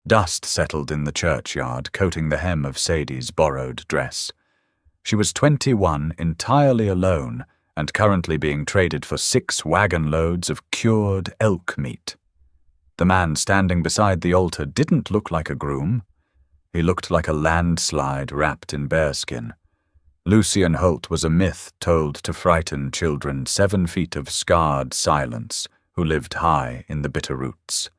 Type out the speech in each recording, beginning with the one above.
Dust settled in the churchyard, coating the hem of Sadie's borrowed dress. She was 21, entirely alone, and currently being traded for 6 wagon loads of cured elk meat. The man standing beside the altar didn't look like a groom. He looked like a landslide wrapped in bearskin. Lucian Holt was a myth told to frighten children 7 feet of scarred silence who lived high in the bitter roots.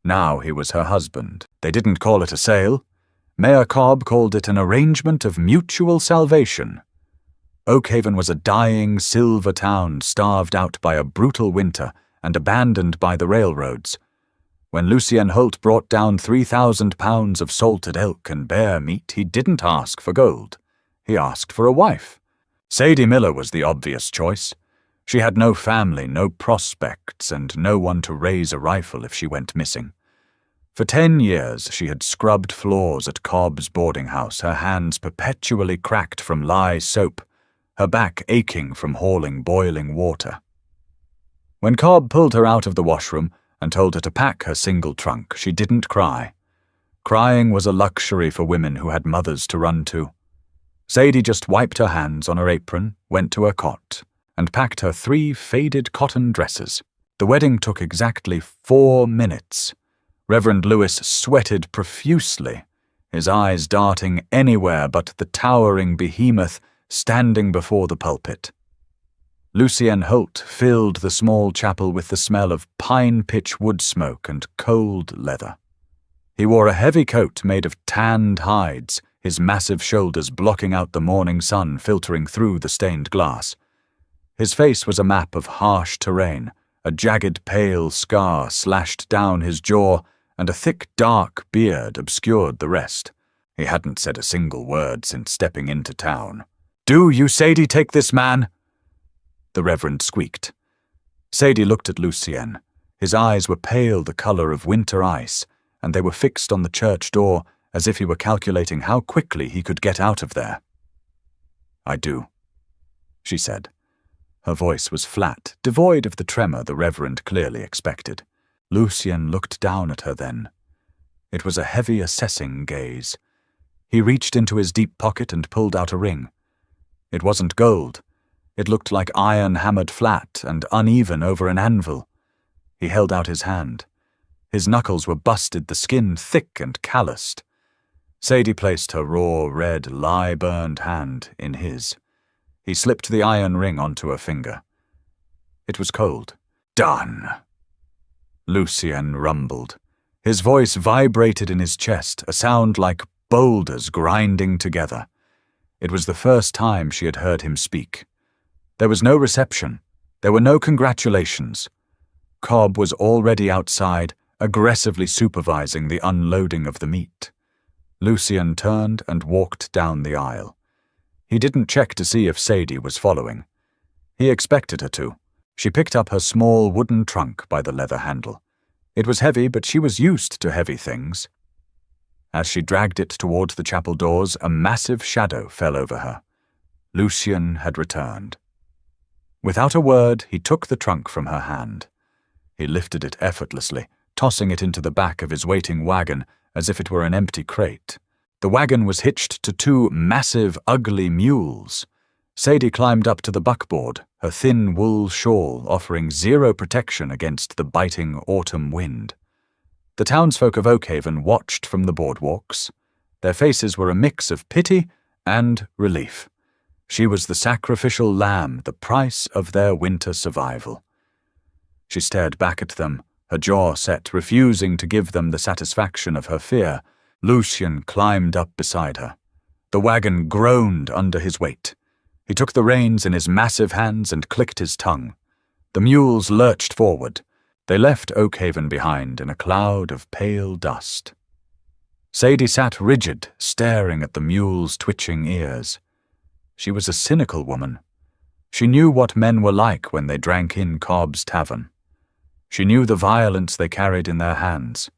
Now he was her husband. They didn't call it a sale. Mayor Cobb called it an arrangement of mutual salvation. Oakhaven was a dying silver town starved out by a brutal winter and abandoned by the railroads. When Lucien Holt brought down 3,000 pounds of salted elk and bear meat, he didn't ask for gold. He asked for a wife. Sadie Miller was the obvious choice. She had no family, no prospects, and no one to raise a rifle if she went missing. For 10 years she had scrubbed floors at Cobb's boarding house, her hands perpetually cracked from lye soap, her back aching from hauling boiling water. When Cobb pulled her out of the washroom and told her to pack her single trunk, she didn't cry. Crying was a luxury for women who had mothers to run to. Sadie just wiped her hands on her apron, went to her cot, and packed her 3 faded cotton dresses. The wedding took exactly 4 minutes. Reverend Lewis sweated profusely, his eyes darting anywhere but the towering behemoth standing before the pulpit. Lucien Holt filled the small chapel with the smell of pine pitch wood smoke and cold leather. He wore a heavy coat made of tanned hides, his massive shoulders blocking out the morning sun filtering through the stained glass. His face was a map of harsh terrain, a jagged pale scar slashed down his jaw, and a thick dark beard obscured the rest. He hadn't said a single word since stepping into town. "Do you, Sadie, take this man?" The Reverend squeaked. Sadie looked at Lucien. His eyes were pale the color of winter ice, and they were fixed on the church door as if he were calculating how quickly he could get out of there. "I do," she said. Her voice was flat, devoid of the tremor the Reverend clearly expected. Lucien looked down at her then. It was a heavy, assessing gaze. He reached into his deep pocket and pulled out a ring. It wasn't gold. It looked like iron hammered flat and uneven over an anvil. He held out his hand. His knuckles were busted, the skin thick and calloused. Sadie placed her raw, red, lye-burned hand in his. He slipped the iron ring onto her finger. It was cold. "Done," Lucien rumbled. His voice vibrated in his chest, a sound like boulders grinding together. It was the first time she had heard him speak. There was no reception. There were no congratulations. Cobb was already outside, aggressively supervising the unloading of the meat. Lucien turned and walked down the aisle. He didn't check to see if Sadie was following. He expected her to. She picked up her small wooden trunk by the leather handle. It was heavy, but she was used to heavy things. As she dragged it toward the chapel doors, a massive shadow fell over her. Lucien had returned. Without a word, he took the trunk from her hand. He lifted it effortlessly, tossing it into the back of his waiting wagon as if it were an empty crate. The wagon was hitched to 2 massive, ugly mules. Sadie climbed up to the buckboard, her thin wool shawl offering 0 protection against the biting autumn wind. The townsfolk of Oakhaven watched from the boardwalks. Their faces were a mix of pity and relief. She was the sacrificial lamb, the price of their winter survival. She stared back at them, her jaw set, refusing to give them the satisfaction of her fear. Lucien climbed up beside her. The wagon groaned under his weight. He took the reins in his massive hands and clicked his tongue. The mules lurched forward. They left Oakhaven behind in a cloud of pale dust. Sadie sat rigid, staring at the mules' twitching ears. She was a cynical woman. She knew what men were like when they drank in Cobb's tavern. She knew the violence they carried in their hands.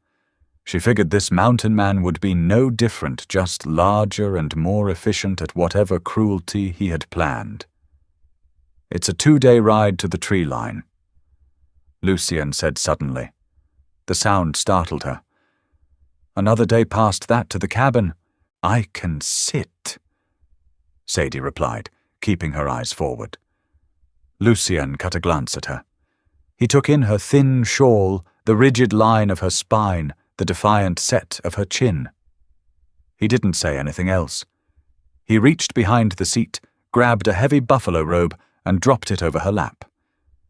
She figured this mountain man would be no different, just larger and more efficient at whatever cruelty he had planned. "It's a 2-day ride to the tree line," Lucien said suddenly. The sound startled her. Another day past that to the cabin. I can sit, Sadie replied, keeping her eyes forward. Lucien cut a glance at her. He took in her thin shawl, the rigid line of her spine, the defiant set of her chin. He didn't say anything else. He reached behind the seat, grabbed a heavy buffalo robe, and dropped it over her lap.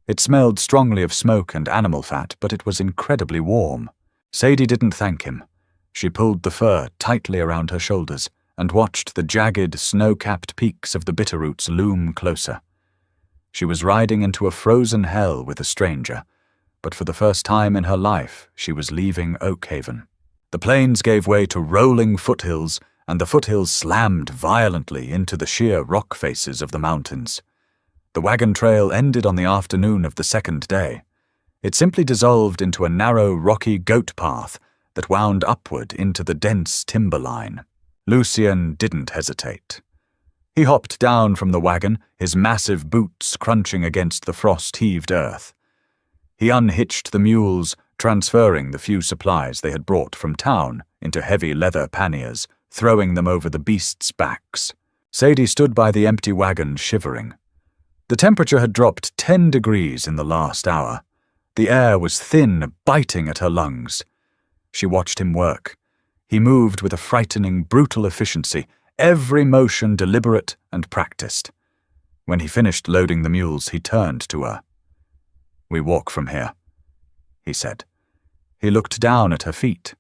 It smelled strongly of smoke and animal fat, but it was incredibly warm. Sadie didn't thank him. She pulled the fur tightly around her shoulders and watched the jagged, snow-capped peaks of the Bitterroots loom closer. She was riding into a frozen hell with a stranger, but for the first time in her life she was leaving Oakhaven. The plains gave way to rolling foothills, and the foothills slammed violently into the sheer rock faces of the mountains. The wagon trail ended on the afternoon of the second day. It simply dissolved into a narrow, rocky goat path that wound upward into the dense timberline. Lucien didn't hesitate. He hopped down from the wagon, his massive boots crunching against the frost-heaved earth. He unhitched the mules, transferring the few supplies they had brought from town into heavy leather panniers, throwing them over the beasts' backs. Sadie stood by the empty wagon, shivering. The temperature had dropped 10 degrees in the last hour. The air was thin, biting at her lungs. She watched him work. He moved with a frightening, brutal efficiency, every motion deliberate and practiced. When he finished loading the mules, he turned to her. "We walk from here," he said. He looked down at her feet.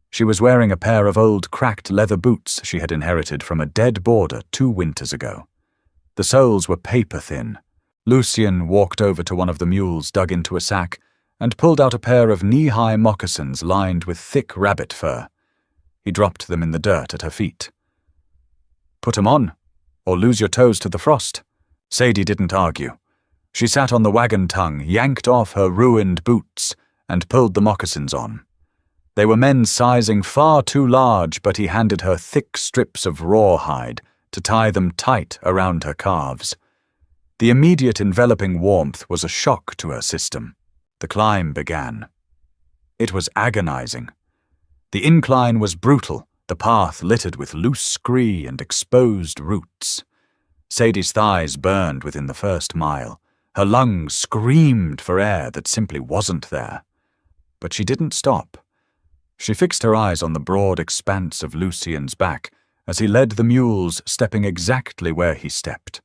She was wearing a pair of old cracked leather boots she had inherited from a dead boarder 2 winters ago. The soles were paper-thin. Lucien walked over to one of the mules dug into a sack and pulled out a pair of knee-high moccasins lined with thick rabbit fur. He dropped them in the dirt at her feet. "Put 'em on, or lose your toes to the frost." Sadie didn't argue. She sat on the wagon tongue, yanked off her ruined boots, and pulled the moccasins on. They were men's sizing far too large, but he handed her thick strips of rawhide to tie them tight around her calves. The immediate enveloping warmth was a shock to her system. The climb began. It was agonizing. The incline was brutal, the path littered with loose scree and exposed roots. Sadie's thighs burned within the first mile. Her lungs screamed for air that simply wasn't there. But she didn't stop. She fixed her eyes on the broad expanse of Lucien's back as he led the mules, stepping exactly where he stepped.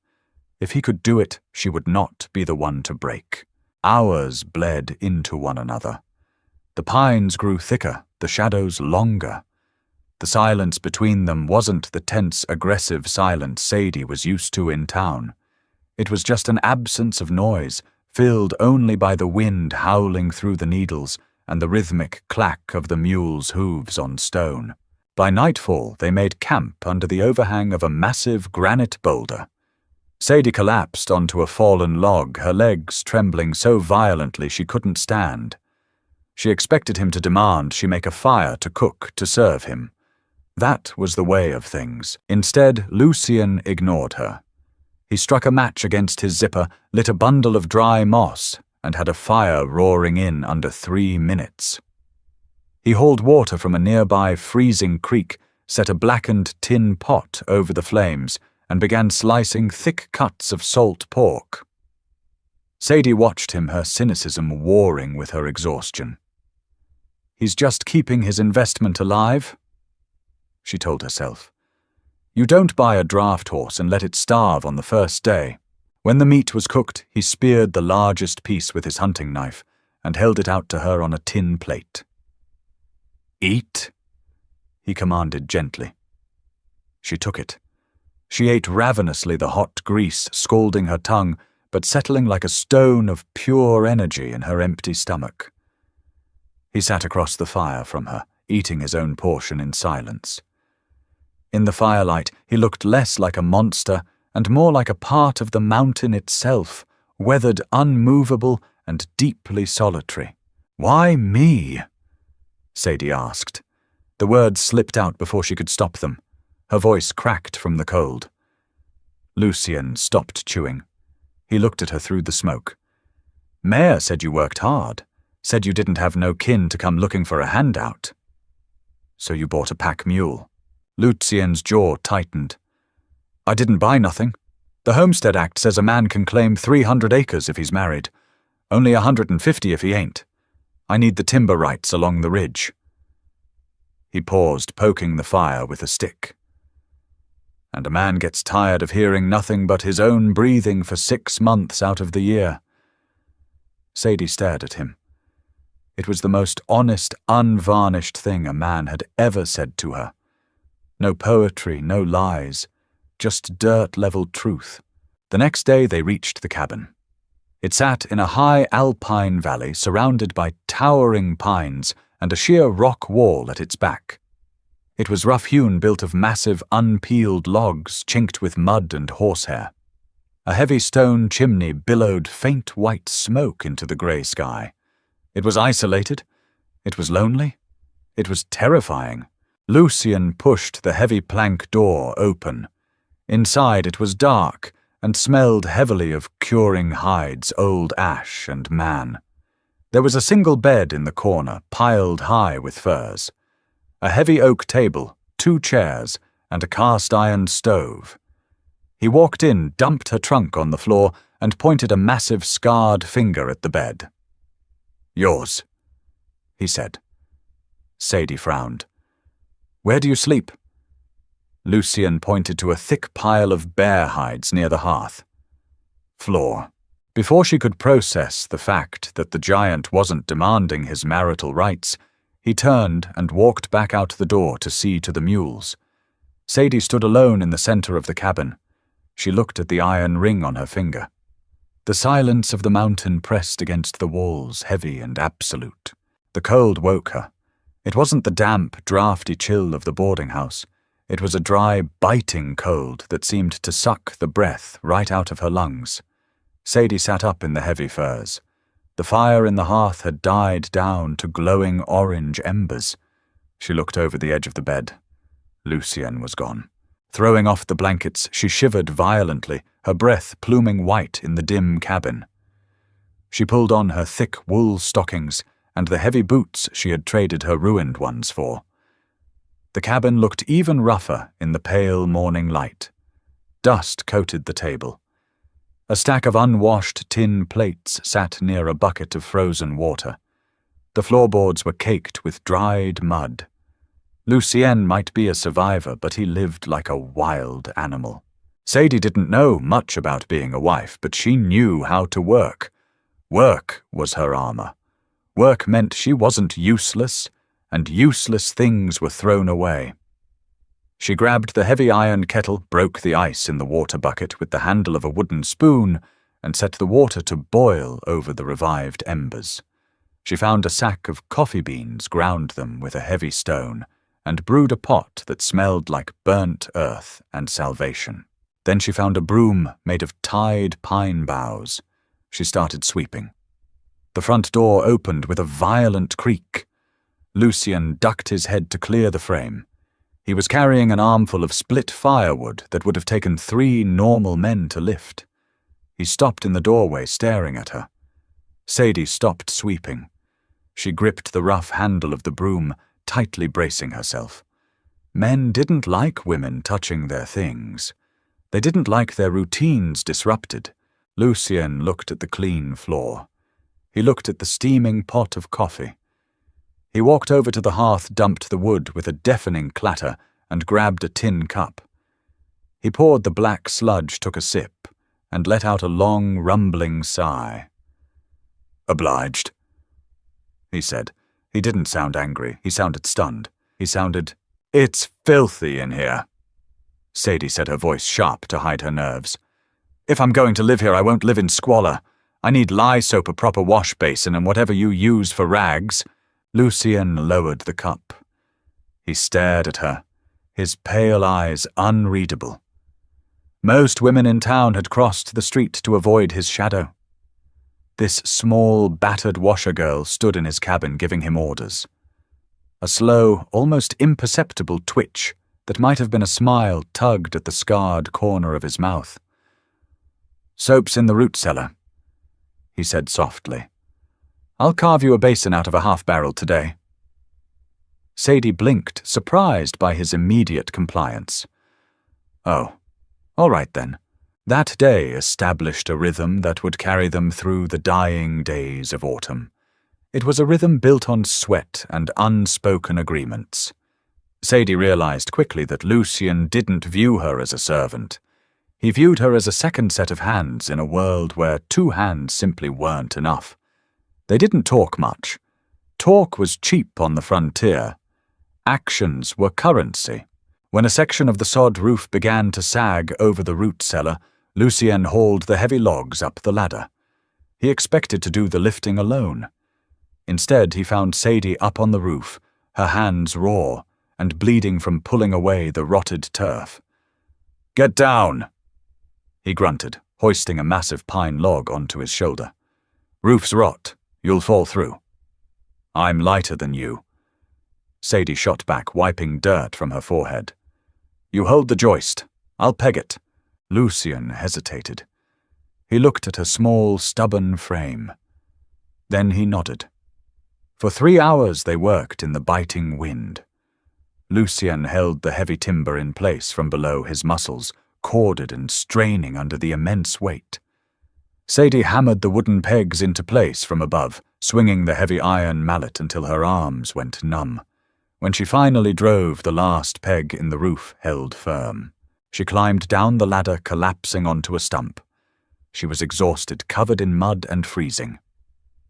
If he could do it, she would not be the one to break. Hours bled into one another. The pines grew thicker, the shadows longer. The silence between them wasn't the tense, aggressive silence Sadie was used to in town. It was just an absence of noise, filled only by the wind howling through the needles and the rhythmic clack of the mules' hooves on stone. By nightfall, they made camp under the overhang of a massive granite boulder. Sadie collapsed onto a fallen log, her legs trembling so violently she couldn't stand. She expected him to demand she make a fire to cook to serve him. That was the way of things. Instead, Lucien ignored her. He struck a match against his zipper, lit a bundle of dry moss, and had a fire roaring in under 3 minutes. He hauled water from a nearby freezing creek, set a blackened tin pot over the flames, and began slicing thick cuts of salt pork. Sadie watched him, her cynicism warring with her exhaustion. "He's just keeping his investment alive," she told herself. "You don't buy a draft horse and let it starve on the first day." When the meat was cooked, he speared the largest piece with his hunting knife and held it out to her on a tin plate. "Eat," he commanded gently. She took it. She ate ravenously, the hot grease scalding her tongue, but settling like a stone of pure energy in her empty stomach. He sat across the fire from her, eating his own portion in silence. In the firelight, he looked less like a monster and more like a part of the mountain itself, weathered, unmovable, and deeply solitary. "Why me?" Sadie asked. The words slipped out before she could stop them. Her voice cracked from the cold. Lucien stopped chewing. He looked at her through the smoke. "Mayor said you worked hard. Said you didn't have no kin to come looking for a handout." So you bought a pack mule. Lucien's jaw tightened. I didn't buy nothing. The Homestead Act says a man can claim 300 acres if he's married. Only 150 if he ain't. I need the timber rights along the ridge. He paused, poking the fire with a stick. And a man gets tired of hearing nothing but his own breathing for 6 months out of the year. Sadie stared at him. It was the most honest, unvarnished thing a man had ever said to her. No poetry, no lies, just dirt-level truth. The next day they reached the cabin. It sat in a high alpine valley surrounded by towering pines and a sheer rock wall at its back. It was rough-hewn, built of massive, unpeeled logs chinked with mud and horsehair. A heavy stone chimney billowed faint white smoke into the grey sky. It was isolated. It was lonely. It was terrifying. Lucien pushed the heavy plank door open. Inside it was dark and smelled heavily of curing hides, old ash, and man. There was a single bed in the corner, piled high with furs. A heavy oak table, 2 chairs, and a cast-iron stove. He walked in, dumped her trunk on the floor, and pointed a massive scarred finger at the bed. Yours, he said. Sadie frowned. Where do you sleep? Lucien pointed to a thick pile of bear hides near the hearth. Floor. Before she could process the fact that the giant wasn't demanding his marital rights, he turned and walked back out the door to see to the mules. Sadie stood alone in the center of the cabin. She looked at the iron ring on her finger. The silence of the mountain pressed against the walls, heavy and absolute. The cold woke her. It wasn't the damp, drafty chill of the boarding house. It was a dry, biting cold that seemed to suck the breath right out of her lungs. Sadie sat up in the heavy furs. The fire in the hearth had died down to glowing orange embers. She looked over the edge of the bed. Lucien was gone. Throwing off the blankets, she shivered violently, her breath pluming white in the dim cabin. She pulled on her thick wool stockings and the heavy boots she had traded her ruined ones for. The cabin looked even rougher in the pale morning light. Dust coated the table. A stack of unwashed tin plates sat near a bucket of frozen water. The floorboards were caked with dried mud. Lucien might be a survivor, but he lived like a wild animal. Sadie didn't know much about being a wife, but she knew how to work. Work was her armor. Work meant she wasn't useless, and useless things were thrown away. She grabbed the heavy iron kettle, broke the ice in the water bucket with the handle of a wooden spoon, and set the water to boil over the revived embers. She found a sack of coffee beans, ground them with a heavy stone, and brewed a pot that smelled like burnt earth and salvation. Then she found a broom made of tied pine boughs. She started sweeping. The front door opened with a violent creak. Lucien ducked his head to clear the frame. He was carrying an armful of split firewood that would have taken 3 normal men to lift. He stopped in the doorway, staring at her. Sadie stopped sweeping. She gripped the rough handle of the broom, tightly bracing herself. Men didn't like women touching their things. They didn't like their routines disrupted. Lucien looked at the clean floor. He looked at the steaming pot of coffee. He walked over to the hearth, dumped the wood with a deafening clatter, and grabbed a tin cup. He poured the black sludge, took a sip, and let out a long, rumbling sigh. "Obliged," he said. He didn't sound angry. He sounded stunned. He sounded, "It's filthy in here." Sadie said, her voice sharp to hide her nerves. "If I'm going to live here, I won't live in squalor. I need lye soap, a proper wash basin, and whatever you use for rags." Lucien lowered the cup. He stared at her, his pale eyes unreadable. Most women in town had crossed the street to avoid his shadow. This small, battered washer-girl stood in his cabin giving him orders. A slow, almost imperceptible twitch that might have been a smile tugged at the scarred corner of his mouth. "Soap's in the root cellar," he said softly. "I'll carve you a basin out of a half-barrel today." Sadie blinked, surprised by his immediate compliance. Oh, all right then. That day established a rhythm that would carry them through the dying days of autumn. It was a rhythm built on sweat and unspoken agreements. Sadie realized quickly that Lucien didn't view her as a servant. He viewed her as a second set of hands in a world where 2 hands simply weren't enough. They didn't talk much. Talk was cheap on the frontier. Actions were currency. When a section of the sod roof began to sag over the root cellar, Lucien hauled the heavy logs up the ladder. He expected to do the lifting alone. Instead, he found Sadie up on the roof, her hands raw and bleeding from pulling away the rotted turf. "Get down!" he grunted, hoisting a massive pine log onto his shoulder. "Roof's rot. You'll fall through." "I'm lighter than you." Sadie shot back, wiping dirt from her forehead. "You hold the joist. I'll peg it." Lucien hesitated. He looked at her small, stubborn frame. Then he nodded. For 3 hours they worked in the biting wind. Lucien held the heavy timber in place from below, his muscles corded and straining under the immense weight. Sadie hammered the wooden pegs into place from above, swinging the heavy iron mallet until her arms went numb. When she finally drove the last peg in the roof held firm, she climbed down the ladder, collapsing onto a stump. She was exhausted, covered in mud and freezing.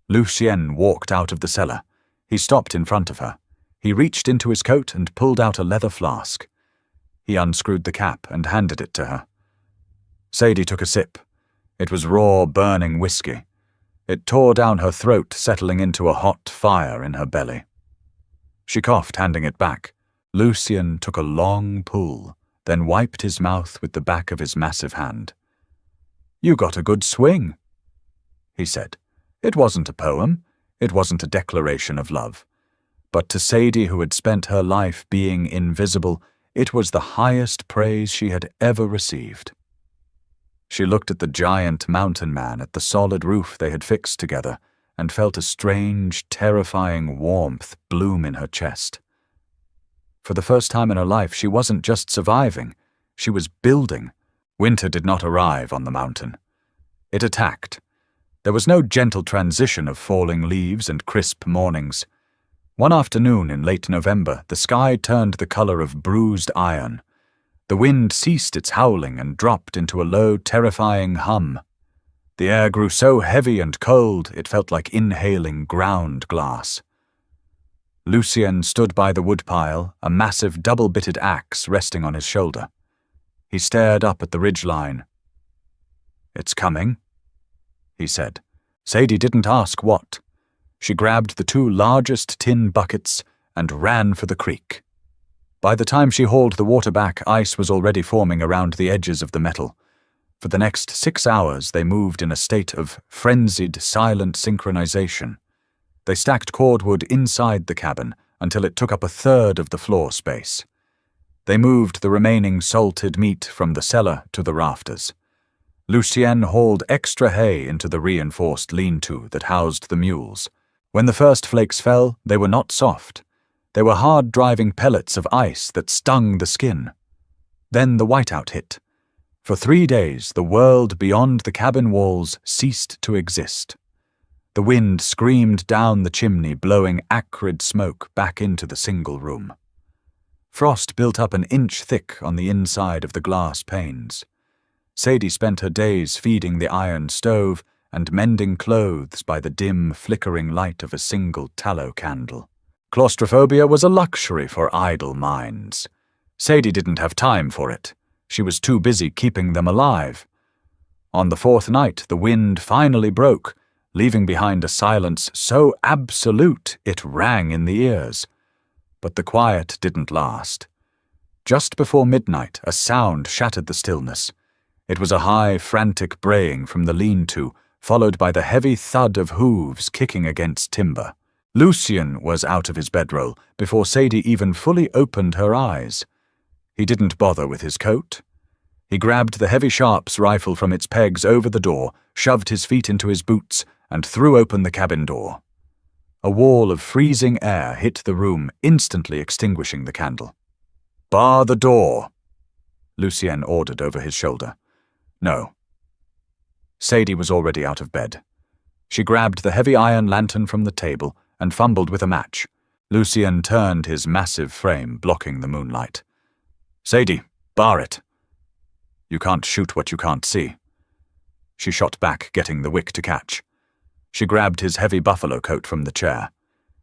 Lucien walked out of the cellar. He stopped in front of her. He reached into his coat and pulled out a leather flask. He unscrewed the cap and handed it to her. Sadie took a sip. It was raw, burning whiskey. It tore down her throat, settling into a hot fire in her belly. She coughed, handing it back. Lucien took a long pull, then wiped his mouth with the back of his massive hand. "You got a good swing," he said. It wasn't a poem. It wasn't a declaration of love. But to Sadie, who had spent her life being invisible, it was the highest praise she had ever received. She looked at the giant mountain man at the solid roof they had fixed together and felt a strange, terrifying warmth bloom in her chest. For the first time in her life, she wasn't just surviving, she was building. Winter did not arrive on the mountain. It attacked. There was no gentle transition of falling leaves and crisp mornings. One afternoon in late November, the sky turned the color of bruised iron. The wind ceased its howling and dropped into a low, terrifying hum. The air grew so heavy and cold it felt like inhaling ground glass. Lucien stood by the woodpile, a massive double-bitted axe resting on his shoulder. He stared up at the ridgeline. "It's coming," he said. Sadie didn't ask what. She grabbed the 2 largest tin buckets and ran for the creek. By the time she hauled the water back, ice was already forming around the edges of the metal. For the next 6 hours, they moved in a state of frenzied, silent synchronization. They stacked cordwood inside the cabin until it took up a third of the floor space. They moved the remaining salted meat from the cellar to the rafters. Lucien hauled extra hay into the reinforced lean-to that housed the mules. When the first flakes fell, they were not soft. They were hard-driving pellets of ice that stung the skin. Then the whiteout hit. For 3 days, the world beyond the cabin walls ceased to exist. The wind screamed down the chimney, blowing acrid smoke back into the single room. Frost built up an inch thick on the inside of the glass panes. Sadie spent her days feeding the iron stove and mending clothes by the dim, flickering light of a single tallow candle. Claustrophobia was a luxury for idle minds. Sadie didn't have time for it. She was too busy keeping them alive. On the 4th night, the wind finally broke, leaving behind a silence so absolute it rang in the ears. But the quiet didn't last. Just before midnight, a sound shattered the stillness. It was a high, frantic braying from the lean-to, followed by the heavy thud of hooves kicking against timber. Lucien was out of his bedroll before Sadie even fully opened her eyes. He didn't bother with his coat. He grabbed the heavy Sharps rifle from its pegs over the door, shoved his feet into his boots, and threw open the cabin door. A wall of freezing air hit the room, instantly extinguishing the candle. "Bar the door," Lucien ordered over his shoulder. "No." Sadie was already out of bed. She grabbed the heavy iron lantern from the table and fumbled with a match. Lucien turned his massive frame, blocking the moonlight. "Sadie, bar it. You can't shoot what you can't see." She shot back, getting the wick to catch. She grabbed his heavy buffalo coat from the chair.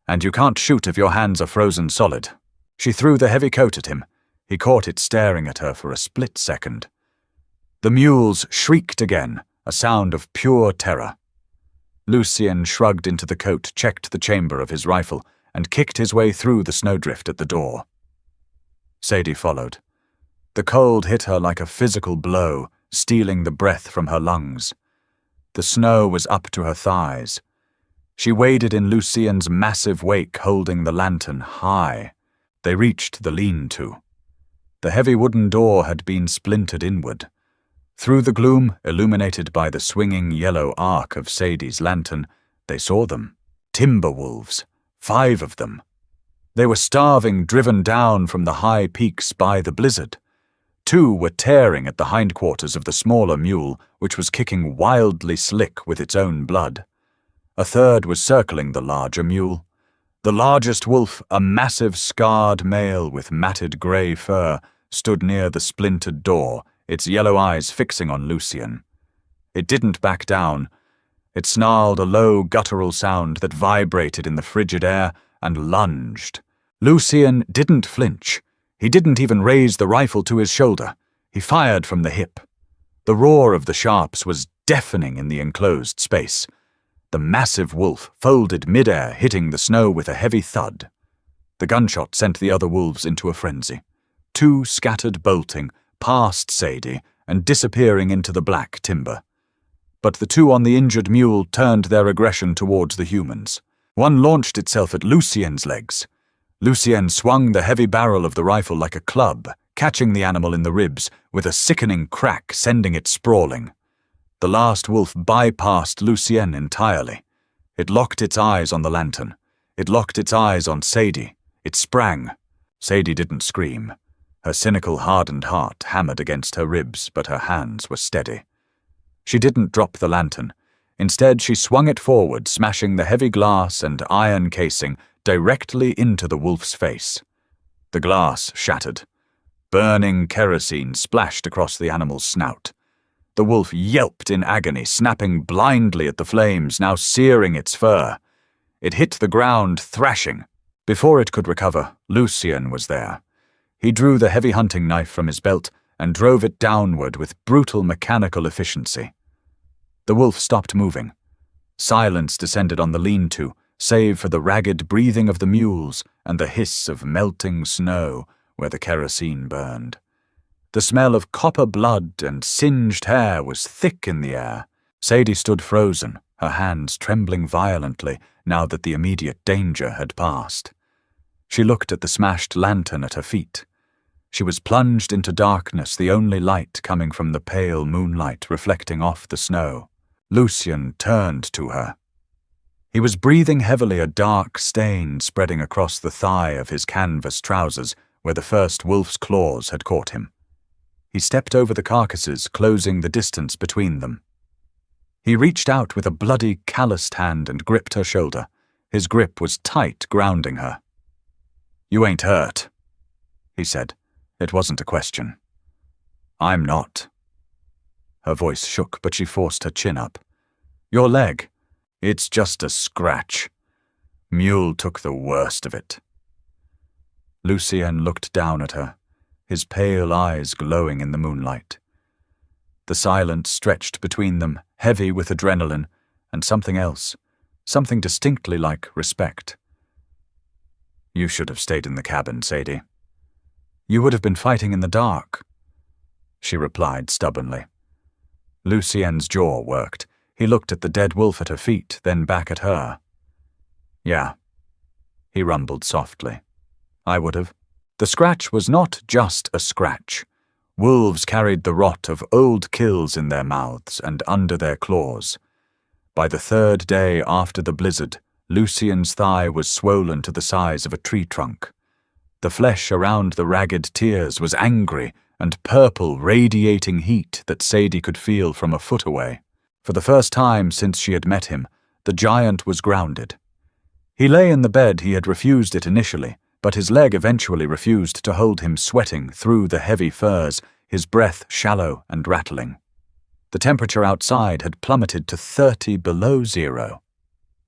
"And you can't shoot if your hands are frozen solid." She threw the heavy coat at him. He caught it staring at her for a split second. The mules shrieked again, a sound of pure terror. Lucien shrugged into the coat, checked the chamber of his rifle, and kicked his way through the snowdrift at the door. Sadie followed. The cold hit her like a physical blow, stealing the breath from her lungs. The snow was up to her thighs. She waded in Lucien's massive wake, holding the lantern high. They reached the lean-to. The heavy wooden door had been splintered inward. Through the gloom, illuminated by the swinging yellow arc of Sadie's lantern, they saw them. Timber wolves. 5 of them. They were starving, driven down from the high peaks by the blizzard. 2 were tearing at the hindquarters of the smaller mule, which was kicking wildly slick with its own blood. A 3rd was circling the larger mule. The largest wolf, a massive scarred male with matted grey fur, stood near the splintered door, its yellow eyes fixing on Lucien. It didn't back down. It snarled a low, guttural sound that vibrated in the frigid air and lunged. Lucien didn't flinch. He didn't even raise the rifle to his shoulder. He fired from the hip. The roar of the sharps was deafening in the enclosed space. The massive wolf folded midair, hitting the snow with a heavy thud. The gunshot sent the other wolves into a frenzy. 2 scattered, bolting, past Sadie and disappearing into the black timber. But the 2 on the injured mule turned their aggression towards the humans. One launched itself at Lucien's legs. Lucien swung the heavy barrel of the rifle like a club, catching the animal in the ribs, with a sickening crack sending it sprawling. The last wolf bypassed Lucien entirely. It locked its eyes on the lantern. It locked its eyes on Sadie. It sprang. Sadie didn't scream. Her cynical, hardened heart hammered against her ribs, but her hands were steady. She didn't drop the lantern. Instead, she swung it forward, smashing the heavy glass and iron casing directly into the wolf's face. The glass shattered. Burning kerosene splashed across the animal's snout. The wolf yelped in agony, snapping blindly at the flames, now searing its fur. It hit the ground, thrashing. Before it could recover, Lucien was there. He drew the heavy hunting knife from his belt and drove it downward with brutal mechanical efficiency. The wolf stopped moving. Silence descended on the lean-to, save for the ragged breathing of the mules and the hiss of melting snow where the kerosene burned. The smell of copper blood and singed hair was thick in the air. Sadie stood frozen, her hands trembling violently now that the immediate danger had passed. She looked at the smashed lantern at her feet. She was plunged into darkness, the only light coming from the pale moonlight reflecting off the snow. Lucien turned to her. He was breathing heavily, a dark stain spreading across the thigh of his canvas trousers where the first wolf's claws had caught him. He stepped over the carcasses, closing the distance between them. He reached out with a bloody, calloused hand and gripped her shoulder. His grip was tight, grounding her. "You ain't hurt," he said. It wasn't a question. "I'm not." Her voice shook, but she forced her chin up. "Your leg. It's just a scratch. Mule took the worst of it." Lucien looked down at her, his pale eyes glowing in the moonlight. The silence stretched between them, heavy with adrenaline, and something else, something distinctly like respect. "You should have stayed in the cabin, Sadie. You would have been fighting in the dark," she replied stubbornly. Lucien's jaw worked. He looked at the dead wolf at her feet, then back at her. "Yeah," he rumbled softly. "I would have." The scratch was not just a scratch. Wolves carried the rot of old kills in their mouths and under their claws. By the 3rd day after the blizzard, Lucien's thigh was swollen to the size of a tree trunk. The flesh around the ragged tears was angry and purple, radiating heat that Sadie could feel from a foot away. For the first time since she had met him, the giant was grounded. He lay in the bed he had refused it initially, but his leg eventually refused to hold him, sweating through the heavy furs, his breath shallow and rattling. The temperature outside had plummeted to 30 below zero.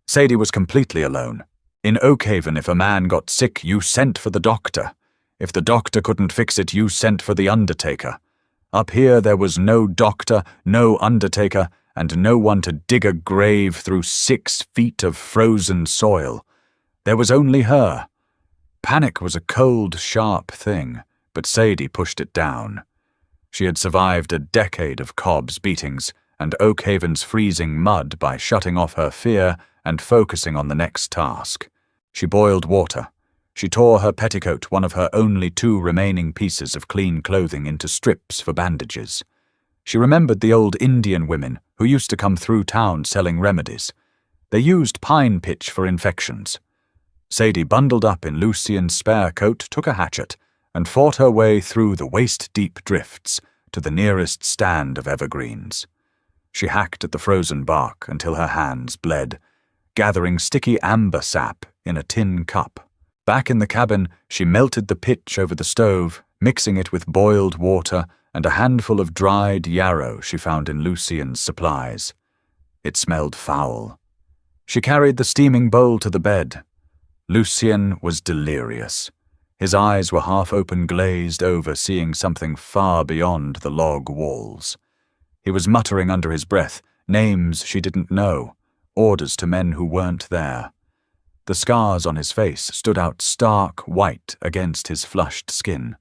Sadie was completely alone. In Oakhaven, if a man got sick, you sent for the doctor. If the doctor couldn't fix it, you sent for the undertaker. Up here there was no doctor, no undertaker, and no one to dig a grave through 6 feet of frozen soil. There was only her. Panic was a cold, sharp thing, but Sadie pushed it down. She had survived a decade of Cobb's beatings and Oakhaven's freezing mud by shutting off her fear and focusing on the next task. She boiled water. She tore her petticoat, one of her only 2 remaining pieces of clean clothing, into strips for bandages. She remembered the old Indian women who used to come through town selling remedies. They used pine pitch for infections. Sadie bundled up in Lucien's spare coat, took a hatchet, and fought her way through the waist-deep drifts to the nearest stand of evergreens. She hacked at the frozen bark until her hands bled, gathering sticky amber sap in a tin cup. Back in the cabin, she melted the pitch over the stove, mixing it with boiled water and a handful of dried yarrow she found in Lucien's supplies. It smelled foul. She carried the steaming bowl to the bed. Lucien was delirious. His eyes were half open, glazed over, seeing something far beyond the log walls. He was muttering under his breath, names she didn't know, orders to men who weren't there. The scars on his face stood out stark white against his flushed skin.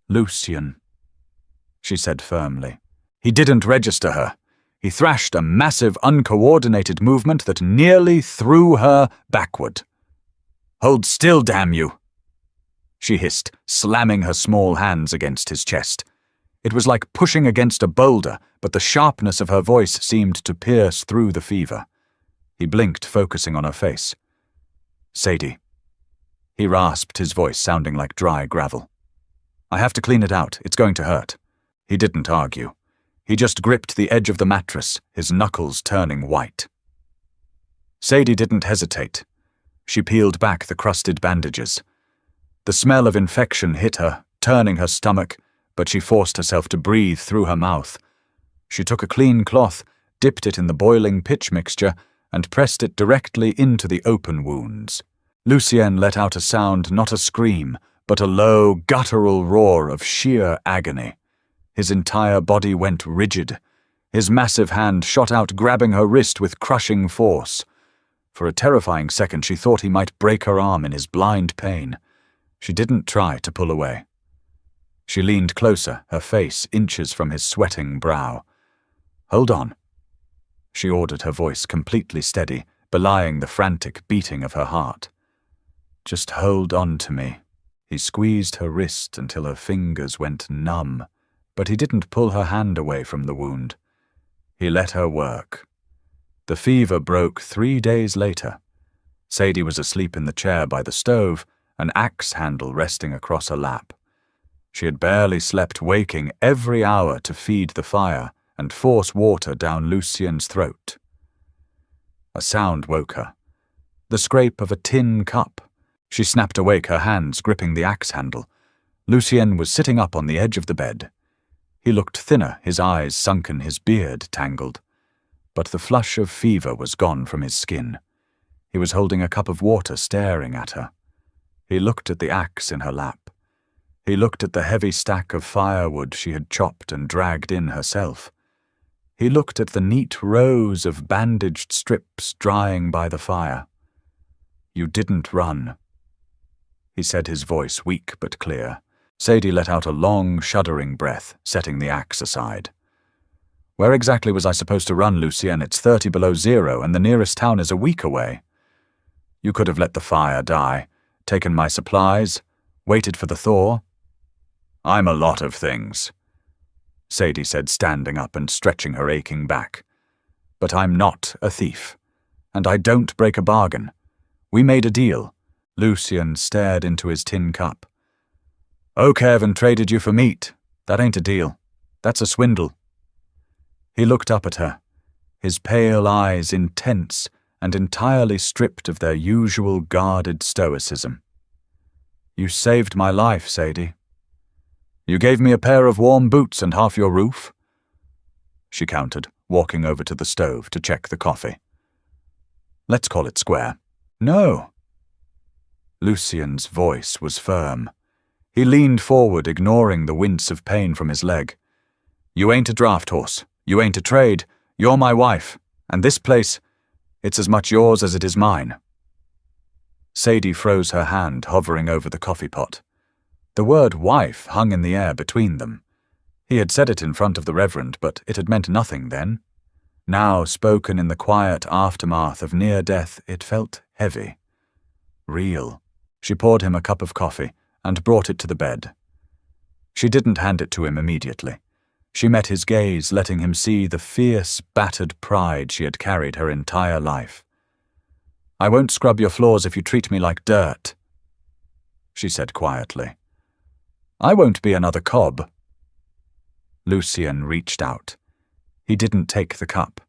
"Lucien," she said firmly. He didn't register her. He thrashed a massive, uncoordinated movement that nearly threw her backward. "Hold still, damn you!" she hissed, slamming her small hands against his chest. It was like pushing against a boulder, but the sharpness of her voice seemed to pierce through the fever. He blinked, focusing on her face. "Sadie." He rasped, his voice sounding like dry gravel. "I have to clean it out. It's going to hurt." He didn't argue. He just gripped the edge of the mattress, his knuckles turning white. Sadie didn't hesitate. She peeled back the crusted bandages. The smell of infection hit her, turning her stomach, but she forced herself to breathe through her mouth. She took a clean cloth, dipped it in the boiling pitch mixture, and pressed it directly into the open wounds. Lucien let out a sound, not a scream, but a low, guttural roar of sheer agony. His entire body went rigid. His massive hand shot out, grabbing her wrist with crushing force. For a terrifying second, she thought he might break her arm in his blind pain. She didn't try to pull away. She leaned closer, her face inches from his sweating brow. "Hold on," she ordered, her voice completely steady, belying the frantic beating of her heart. "Just hold on to me." He squeezed her wrist until her fingers went numb, but he didn't pull her hand away from the wound. He let her work. The fever broke 3 days later. Sadie was asleep in the chair by the stove, an axe handle resting across her lap. She had barely slept, waking every hour to feed the fire and force water down Lucien's throat. A sound woke her. The scrape of a tin cup. She snapped awake, her hands gripping the axe handle. Lucien was sitting up on the edge of the bed. He looked thinner, his eyes sunken, his beard tangled. But the flush of fever was gone from his skin. He was holding a cup of water, staring at her. He looked at the axe in her lap. He looked at the heavy stack of firewood she had chopped and dragged in herself. He looked at the neat rows of bandaged strips drying by the fire. "You didn't run," he said, his voice weak but clear. Sadie let out a long, shuddering breath, setting the axe aside. "Where exactly was I supposed to run, Lucien? It's 30 below zero, and the nearest town is a week away. You could have let the fire die, taken my supplies, waited for the thaw." "I'm a lot of things," Sadie said, standing up and stretching her aching back. "But I'm not a thief. and I don't break a bargain. We made a deal." Lucian stared into his tin cup. "Oak Heaven traded you for meat. That ain't a deal. That's a swindle." He looked up at her, his pale eyes intense and entirely stripped of their usual guarded stoicism. "You saved my life, Sadie. You gave me a pair of warm boots and half your roof," she countered, walking over to the stove to check the coffee. "Let's call it square." "No." Lucian's voice was firm. He leaned forward, ignoring the wince of pain from his leg. "You ain't a draft horse. You ain't a trade. You're my wife. And this place, it's as much yours as it is mine." Sadie froze her hand, hovering over the coffee pot. The word wife hung in the air between them. He had said it in front of the Reverend, but it had meant nothing then. Now, spoken in the quiet aftermath of near death, it felt heavy. Real. She poured him a cup of coffee and brought it to the bed. She didn't hand it to him immediately. She met his gaze, letting him see the fierce, battered pride she had carried her entire life. "I won't scrub your floors if you treat me like dirt," she said quietly. "I won't be another cob." Lucian reached out. He didn't take the cup.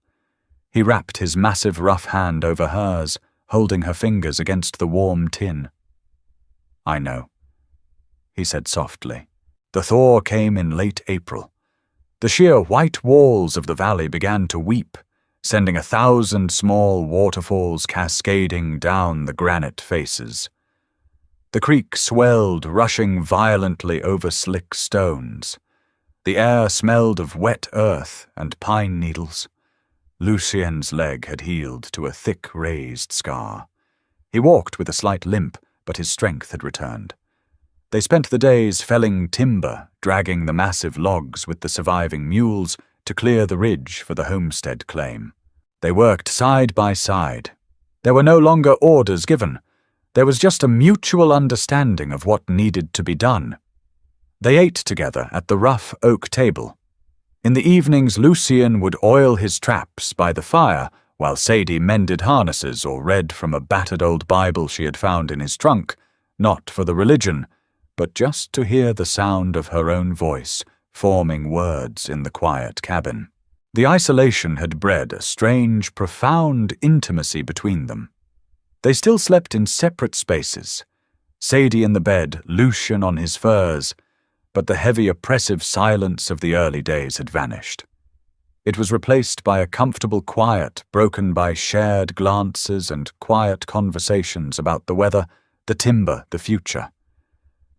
He wrapped his massive rough hand over hers, holding her fingers against the warm tin. "I know," he said softly. The thaw came in late April. The sheer white walls of the valley began to weep, sending 1,000 small waterfalls cascading down the granite faces. The creek swelled, rushing violently over slick stones. The air smelled of wet earth and pine needles. Lucian's leg had healed to a thick, raised scar. He walked with a slight limp, but his strength had returned. They spent the days felling timber, dragging the massive logs with the surviving mules to clear the ridge for the homestead claim. They worked side by side. There were no longer orders given. There was just a mutual understanding of what needed to be done. They ate together at the rough oak table. In the evenings, Lucian would oil his traps by the fire, while Sadie mended harnesses or read from a battered old Bible she had found in his trunk, not for the religion, but just to hear the sound of her own voice, forming words in the quiet cabin. The isolation had bred a strange, profound intimacy between them. They still slept in separate spaces, Sadie in the bed, Lucian on his furs, but the heavy, oppressive silence of the early days had vanished. It was replaced by a comfortable quiet broken by shared glances and quiet conversations about the weather, the timber, the future.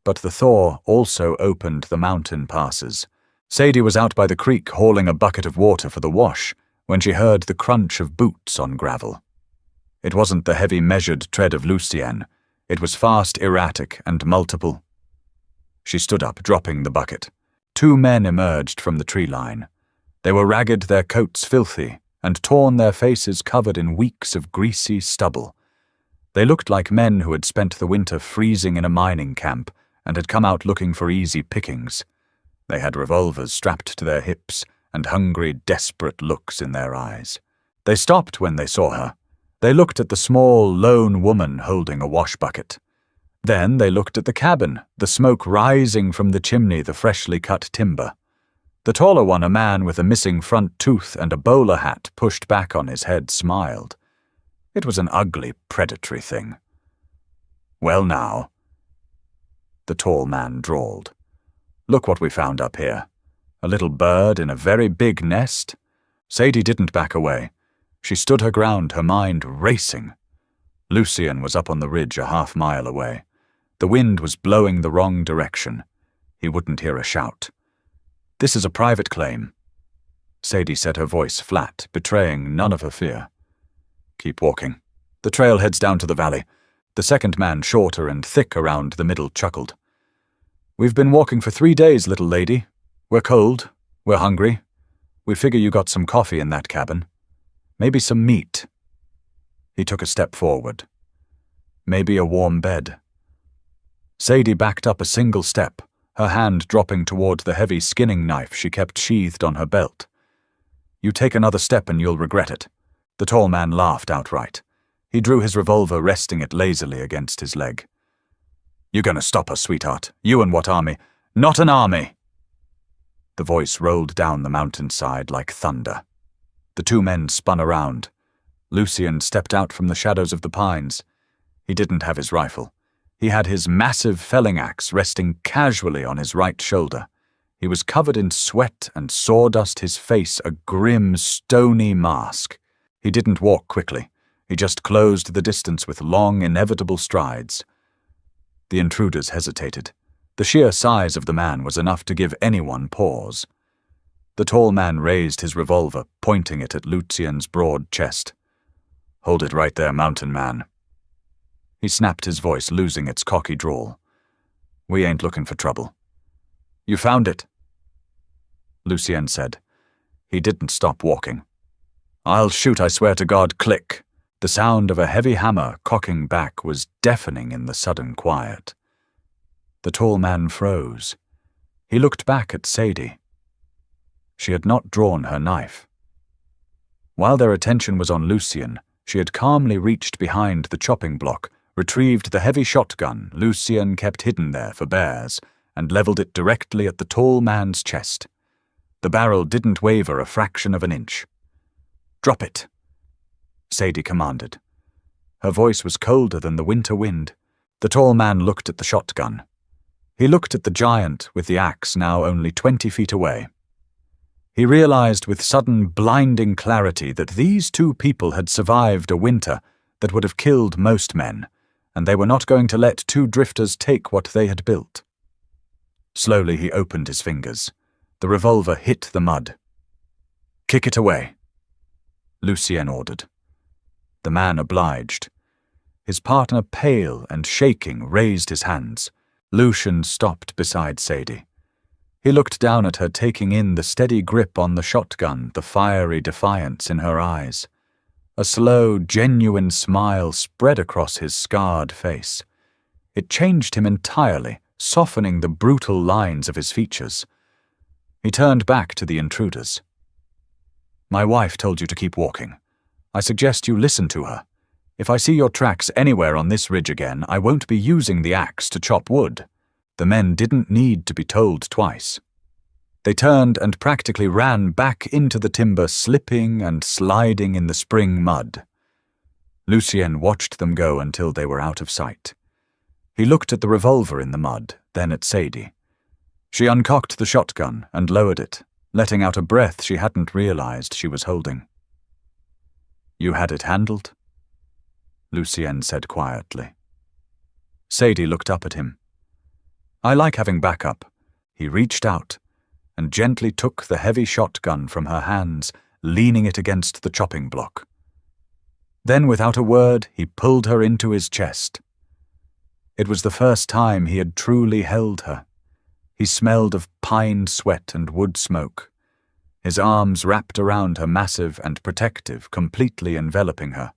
But the thaw also opened the mountain passes. Sadie was out by the creek hauling a bucket of water for the wash when she heard the crunch of boots on gravel. It wasn't the heavy measured tread of Lucian. It was fast, erratic, and multiple. She stood up, dropping the bucket. 2 men emerged from the tree line. They were ragged, their coats filthy, and torn, their faces covered in weeks of greasy stubble. They looked like men who had spent the winter freezing in a mining camp and had come out looking for easy pickings. They had revolvers strapped to their hips and hungry, desperate looks in their eyes. They stopped when they saw her. They looked at the small, lone woman holding a wash bucket. Then they looked at the cabin, the smoke rising from the chimney, the freshly cut timber. The taller one, a man with a missing front tooth and a bowler hat pushed back on his head, smiled. It was an ugly, predatory thing. "Well now," the tall man drawled. "Look what we found up here. A little bird in a very big nest." Sadie didn't back away. She stood her ground, her mind racing. Lucian was up on the ridge a half-mile away. The wind was blowing the wrong direction. He wouldn't hear a shout. "This is a private claim." Sadie said, her voice flat, betraying none of her fear. "Keep walking. The trail heads down to the valley." The second man, shorter and thick around the middle, chuckled. "We've been walking for 3 days, little lady. We're cold. We're hungry. We figure you got some coffee in that cabin. Maybe some meat." He took a step forward. "Maybe a warm bed." Sadie backed up a single step, her hand dropping toward the heavy skinning knife she kept sheathed on her belt. "You take another step and you'll regret it. The tall man laughed outright. He drew his revolver, resting it lazily against his leg. "You gonna stop us, sweetheart? You and what army? Not an army!" The voice rolled down the mountainside like thunder. The two men spun around. Lucien stepped out from the shadows of the pines. He didn't have his rifle. He had his massive felling axe resting casually on his right shoulder. He was covered in sweat and sawdust, his face a grim, stony mask. He didn't walk quickly. He just closed the distance with long, inevitable strides. The intruders hesitated. The sheer size of the man was enough to give anyone pause. The tall man raised his revolver, pointing it at Lucien's broad chest. "Hold it right there, mountain man." He snapped his voice, losing its cocky drawl. "We ain't looking for trouble." "You found it," Lucien said. He didn't stop walking. "I'll shoot, I swear to God, click." The sound of a heavy hammer cocking back was deafening in the sudden quiet. The tall man froze. He looked back at Sadie. She had not drawn her knife. While their attention was on Lucien, she had calmly reached behind the chopping block, retrieved the heavy shotgun Lucien kept hidden there for bears, and leveled it directly at the tall man's chest. The barrel didn't waver a fraction of an inch. "Drop it," Sadie commanded. Her voice was colder than the winter wind. The tall man looked at the shotgun. He looked at the giant with the axe now only 20 feet away. He realized with sudden, blinding clarity that these two people had survived a winter that would have killed most men, and they were not going to let two drifters take what they had built. Slowly he opened his fingers. The revolver hit the mud. "Kick it away," Lucien ordered. The man obliged. His partner, pale and shaking, raised his hands. Lucien stopped beside Sadie. He looked down at her, taking in the steady grip on the shotgun, the fiery defiance in her eyes. A slow, genuine smile spread across his scarred face. It changed him entirely, softening the brutal lines of his features. He turned back to the intruders. "My wife told you to keep walking. I suggest you listen to her. If I see your tracks anywhere on this ridge again, I won't be using the axe to chop wood." The men didn't need to be told twice. They turned and practically ran back into the timber, slipping and sliding in the spring mud. Lucien watched them go until they were out of sight. He looked at the revolver in the mud, then at Sadie. She uncocked the shotgun and lowered it, letting out a breath she hadn't realized she was holding. "You had it handled?" Lucien said quietly. Sadie looked up at him. "I like having backup." He reached out and gently took the heavy shotgun from her hands, leaning it against the chopping block. Then, without a word, he pulled her into his chest. It was the first time he had truly held her. He smelled of pine sweat and wood smoke. His arms wrapped around her, massive and protective, completely enveloping her.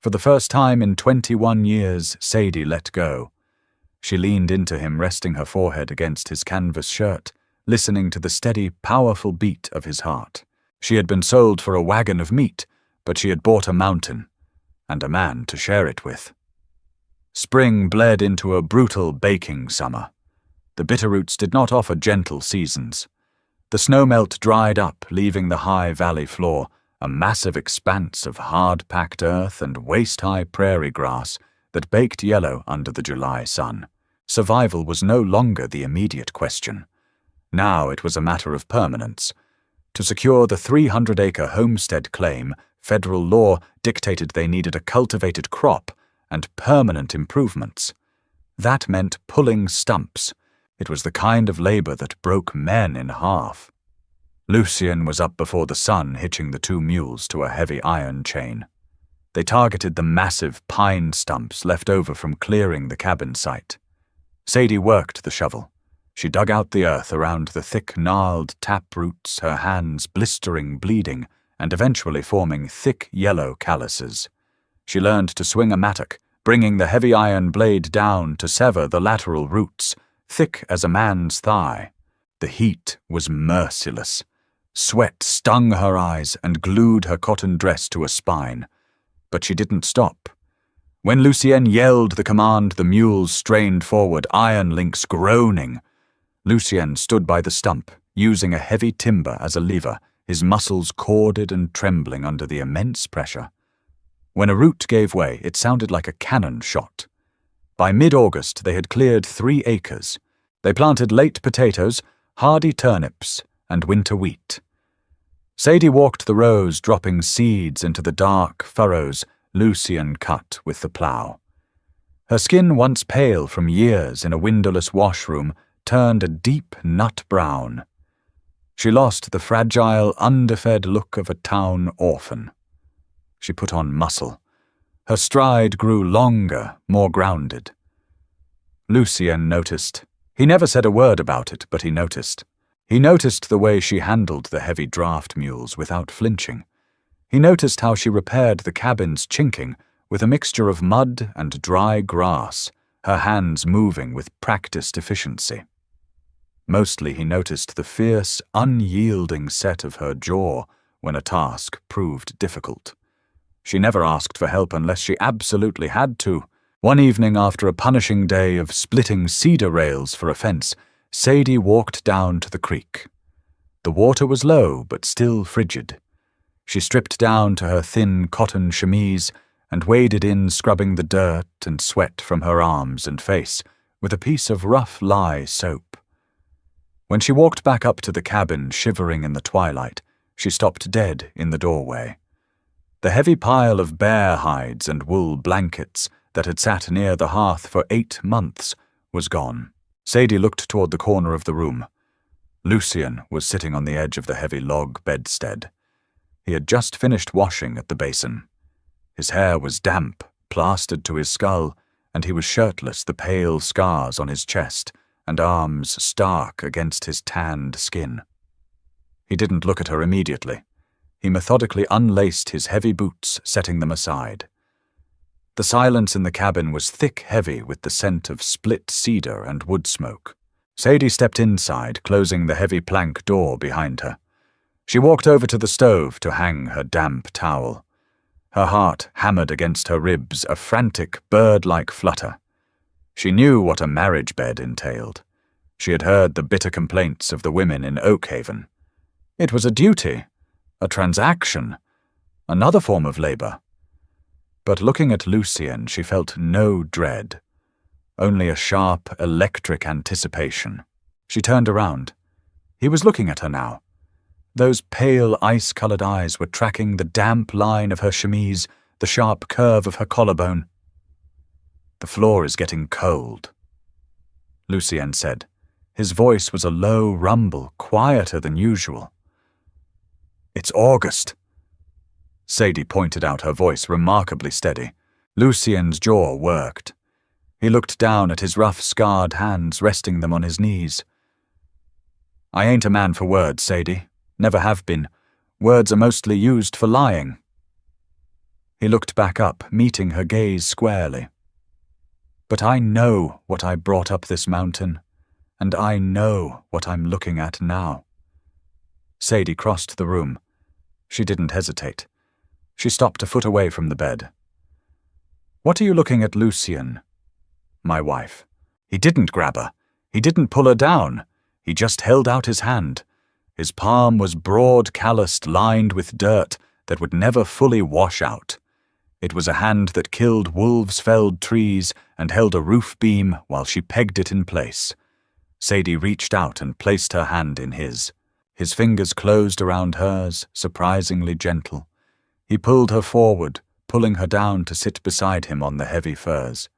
For the first time in 21 years, Sadie let go. She leaned into him, resting her forehead against his canvas shirt, listening to the steady, powerful beat of his heart. She had been sold for a wagon of meat, but she had bought a mountain, and a man to share it with. Spring bled into a brutal baking summer. The bitterroots did not offer gentle seasons. The snowmelt dried up, leaving the high valley floor, a massive expanse of hard-packed earth and waist-high prairie grass that baked yellow under the July sun. Survival was no longer the immediate question. Now it was a matter of permanence. To secure the 300-acre homestead claim, federal law dictated they needed a cultivated crop and permanent improvements. That meant pulling stumps. It was the kind of labor that broke men in half. Lucien was up before the sun, hitching the two mules to a heavy iron chain. They targeted the massive pine stumps left over from clearing the cabin site. Sadie worked the shovel. She dug out the earth around the thick, gnarled tap roots, her hands blistering, bleeding, and eventually forming thick yellow calluses. She learned to swing a mattock, bringing the heavy iron blade down to sever the lateral roots, thick as a man's thigh. The heat was merciless. Sweat stung her eyes and glued her cotton dress to a spine. But she didn't stop. When Lucienne yelled the command, the mules strained forward, iron links groaning. Lucien stood by the stump, using a heavy timber as a lever, his muscles corded and trembling under the immense pressure. When a root gave way, it sounded like a cannon shot. By mid-August, they had cleared 3 acres. They planted late potatoes, hardy turnips, and winter wheat. Sadie walked the rows, dropping seeds into the dark furrows Lucien cut with the plough. Her skin, once pale from years in a windowless washroom, turned a deep nut brown. She lost the fragile, underfed look of a town orphan. She put on muscle. Her stride grew longer, more grounded. Lucien noticed. He never said a word about it, but he noticed. He noticed the way she handled the heavy draft mules without flinching. He noticed how she repaired the cabin's chinking with a mixture of mud and dry grass, her hands moving with practiced efficiency. Mostly he noticed the fierce, unyielding set of her jaw when a task proved difficult. She never asked for help unless she absolutely had to. One evening after a punishing day of splitting cedar rails for a fence, Sadie walked down to the creek. The water was low but still frigid. She stripped down to her thin cotton chemise and waded in, scrubbing the dirt and sweat from her arms and face with a piece of rough lye soap. When she walked back up to the cabin, shivering in the twilight, she stopped dead in the doorway. The heavy pile of bear hides and wool blankets that had sat near the hearth for 8 months was gone. Sadie looked toward the corner of the room. Lucien was sitting on the edge of the heavy log bedstead. He had just finished washing at the basin. His hair was damp, plastered to his skull, and he was shirtless, the pale scars on his chest and arms stark against his tanned skin. He didn't look at her immediately. He methodically unlaced his heavy boots, setting them aside. The silence in the cabin was thick-heavy with the scent of split cedar and wood smoke. Sadie stepped inside, closing the heavy plank door behind her. She walked over to the stove to hang her damp towel. Her heart hammered against her ribs, a frantic, bird-like flutter. She knew what a marriage bed entailed. She had heard the bitter complaints of the women in Oakhaven. It was a duty, a transaction, another form of labor. But looking at Lucien, she felt no dread, only a sharp, electric anticipation. She turned around. He was looking at her now. Those pale, ice-colored eyes were tracking the damp line of her chemise, the sharp curve of her collarbone. "The floor is getting cold," Lucien said. His voice was a low rumble, quieter than usual. "It's August." Sadie pointed out, her voice remarkably steady. Lucien's jaw worked. He looked down at his rough, scarred hands, resting them on his knees. "I ain't a man for words, Sadie. Never have been. Words are mostly used for lying." He looked back up, meeting her gaze squarely. "But I know what I brought up this mountain, and I know what I'm looking at now." Sadie crossed the room. She didn't hesitate. She stopped a foot away from the bed. "What are you looking at, Lucien?" "My wife." He didn't grab her. He didn't pull her down. He just held out his hand. His palm was broad, calloused, lined with dirt that would never fully wash out. It was a hand that killed wolves, felled trees, and held a roof beam while she pegged it in place. Sadie reached out and placed her hand in his. His fingers closed around hers, surprisingly gentle. He pulled her forward, pulling her down to sit beside him on the heavy furs.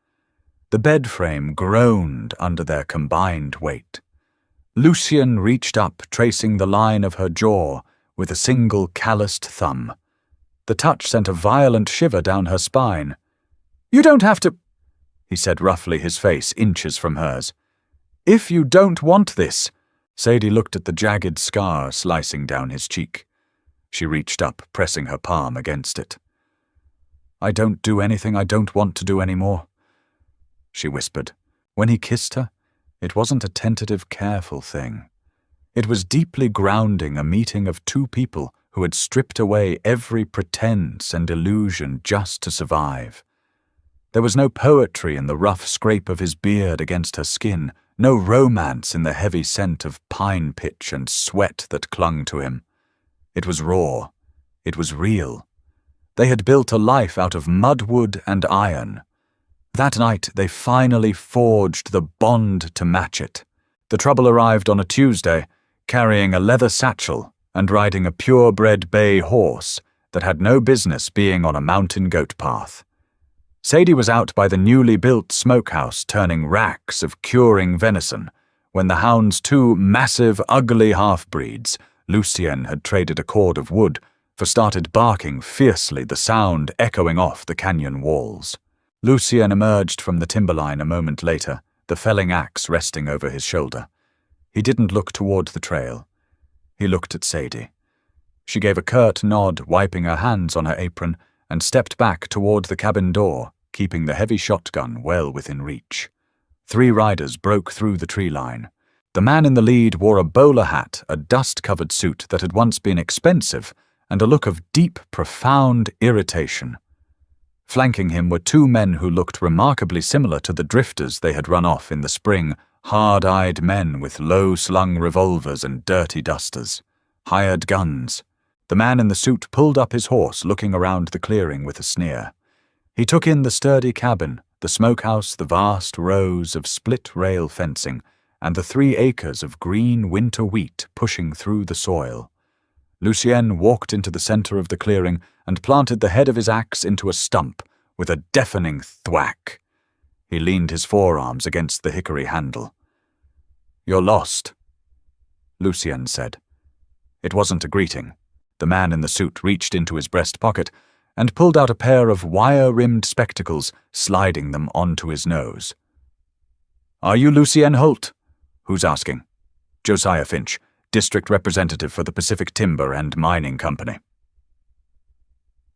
The bed frame groaned under their combined weight. Lucien reached up, tracing the line of her jaw with a single calloused thumb. The touch sent a violent shiver down her spine. "You don't have to," he said roughly, his face inches from hers. "If you don't want this." Sadie looked at the jagged scar slicing down his cheek. She reached up, pressing her palm against it. "I don't do anything I don't want to do anymore," she whispered. When he kissed her, it wasn't a tentative, careful thing. It was deeply grounding, a meeting of two people who had stripped away every pretense and illusion just to survive. There was no poetry in the rough scrape of his beard against her skin, no romance in the heavy scent of pine pitch and sweat that clung to him. It was raw. It was real. They had built a life out of mudwood and iron. That night they finally forged the bond to match it. The trouble arrived on a Tuesday, carrying a leather satchel and riding a purebred bay horse that had no business being on a mountain goat path. Sadie was out by the newly built smokehouse turning racks of curing venison when the hound's two massive, ugly half-breeds, Lucien had traded a cord of wood for, started barking fiercely, the sound echoing off the canyon walls. Lucien emerged from the timberline a moment later, the felling axe resting over his shoulder. He didn't look toward the trail. He looked at Sadie. She gave a curt nod, wiping her hands on her apron, and stepped back toward the cabin door, keeping the heavy shotgun well within reach. 3 riders broke through the tree line. The man in the lead wore a bowler hat, a dust-covered suit that had once been expensive, and a look of deep, profound irritation. Flanking him were 2 men who looked remarkably similar to the drifters they had run off in the spring, hard-eyed men with low-slung revolvers and dirty dusters. Hired guns. The man in the suit pulled up his horse, looking around the clearing with a sneer. He took in the sturdy cabin, the smokehouse, the vast rows of split-rail fencing, and the 3 acres of green winter wheat pushing through the soil. Lucien walked into the center of the clearing and planted the head of his axe into a stump with a deafening thwack. He leaned his forearms against the hickory handle. "You're lost," Lucien said. It wasn't a greeting. The man in the suit reached into his breast pocket and pulled out a pair of wire-rimmed spectacles, sliding them onto his nose. "Are you Lucien Holt?" "Who's asking?" "Josiah Finch, District Representative for the Pacific Timber and Mining Company."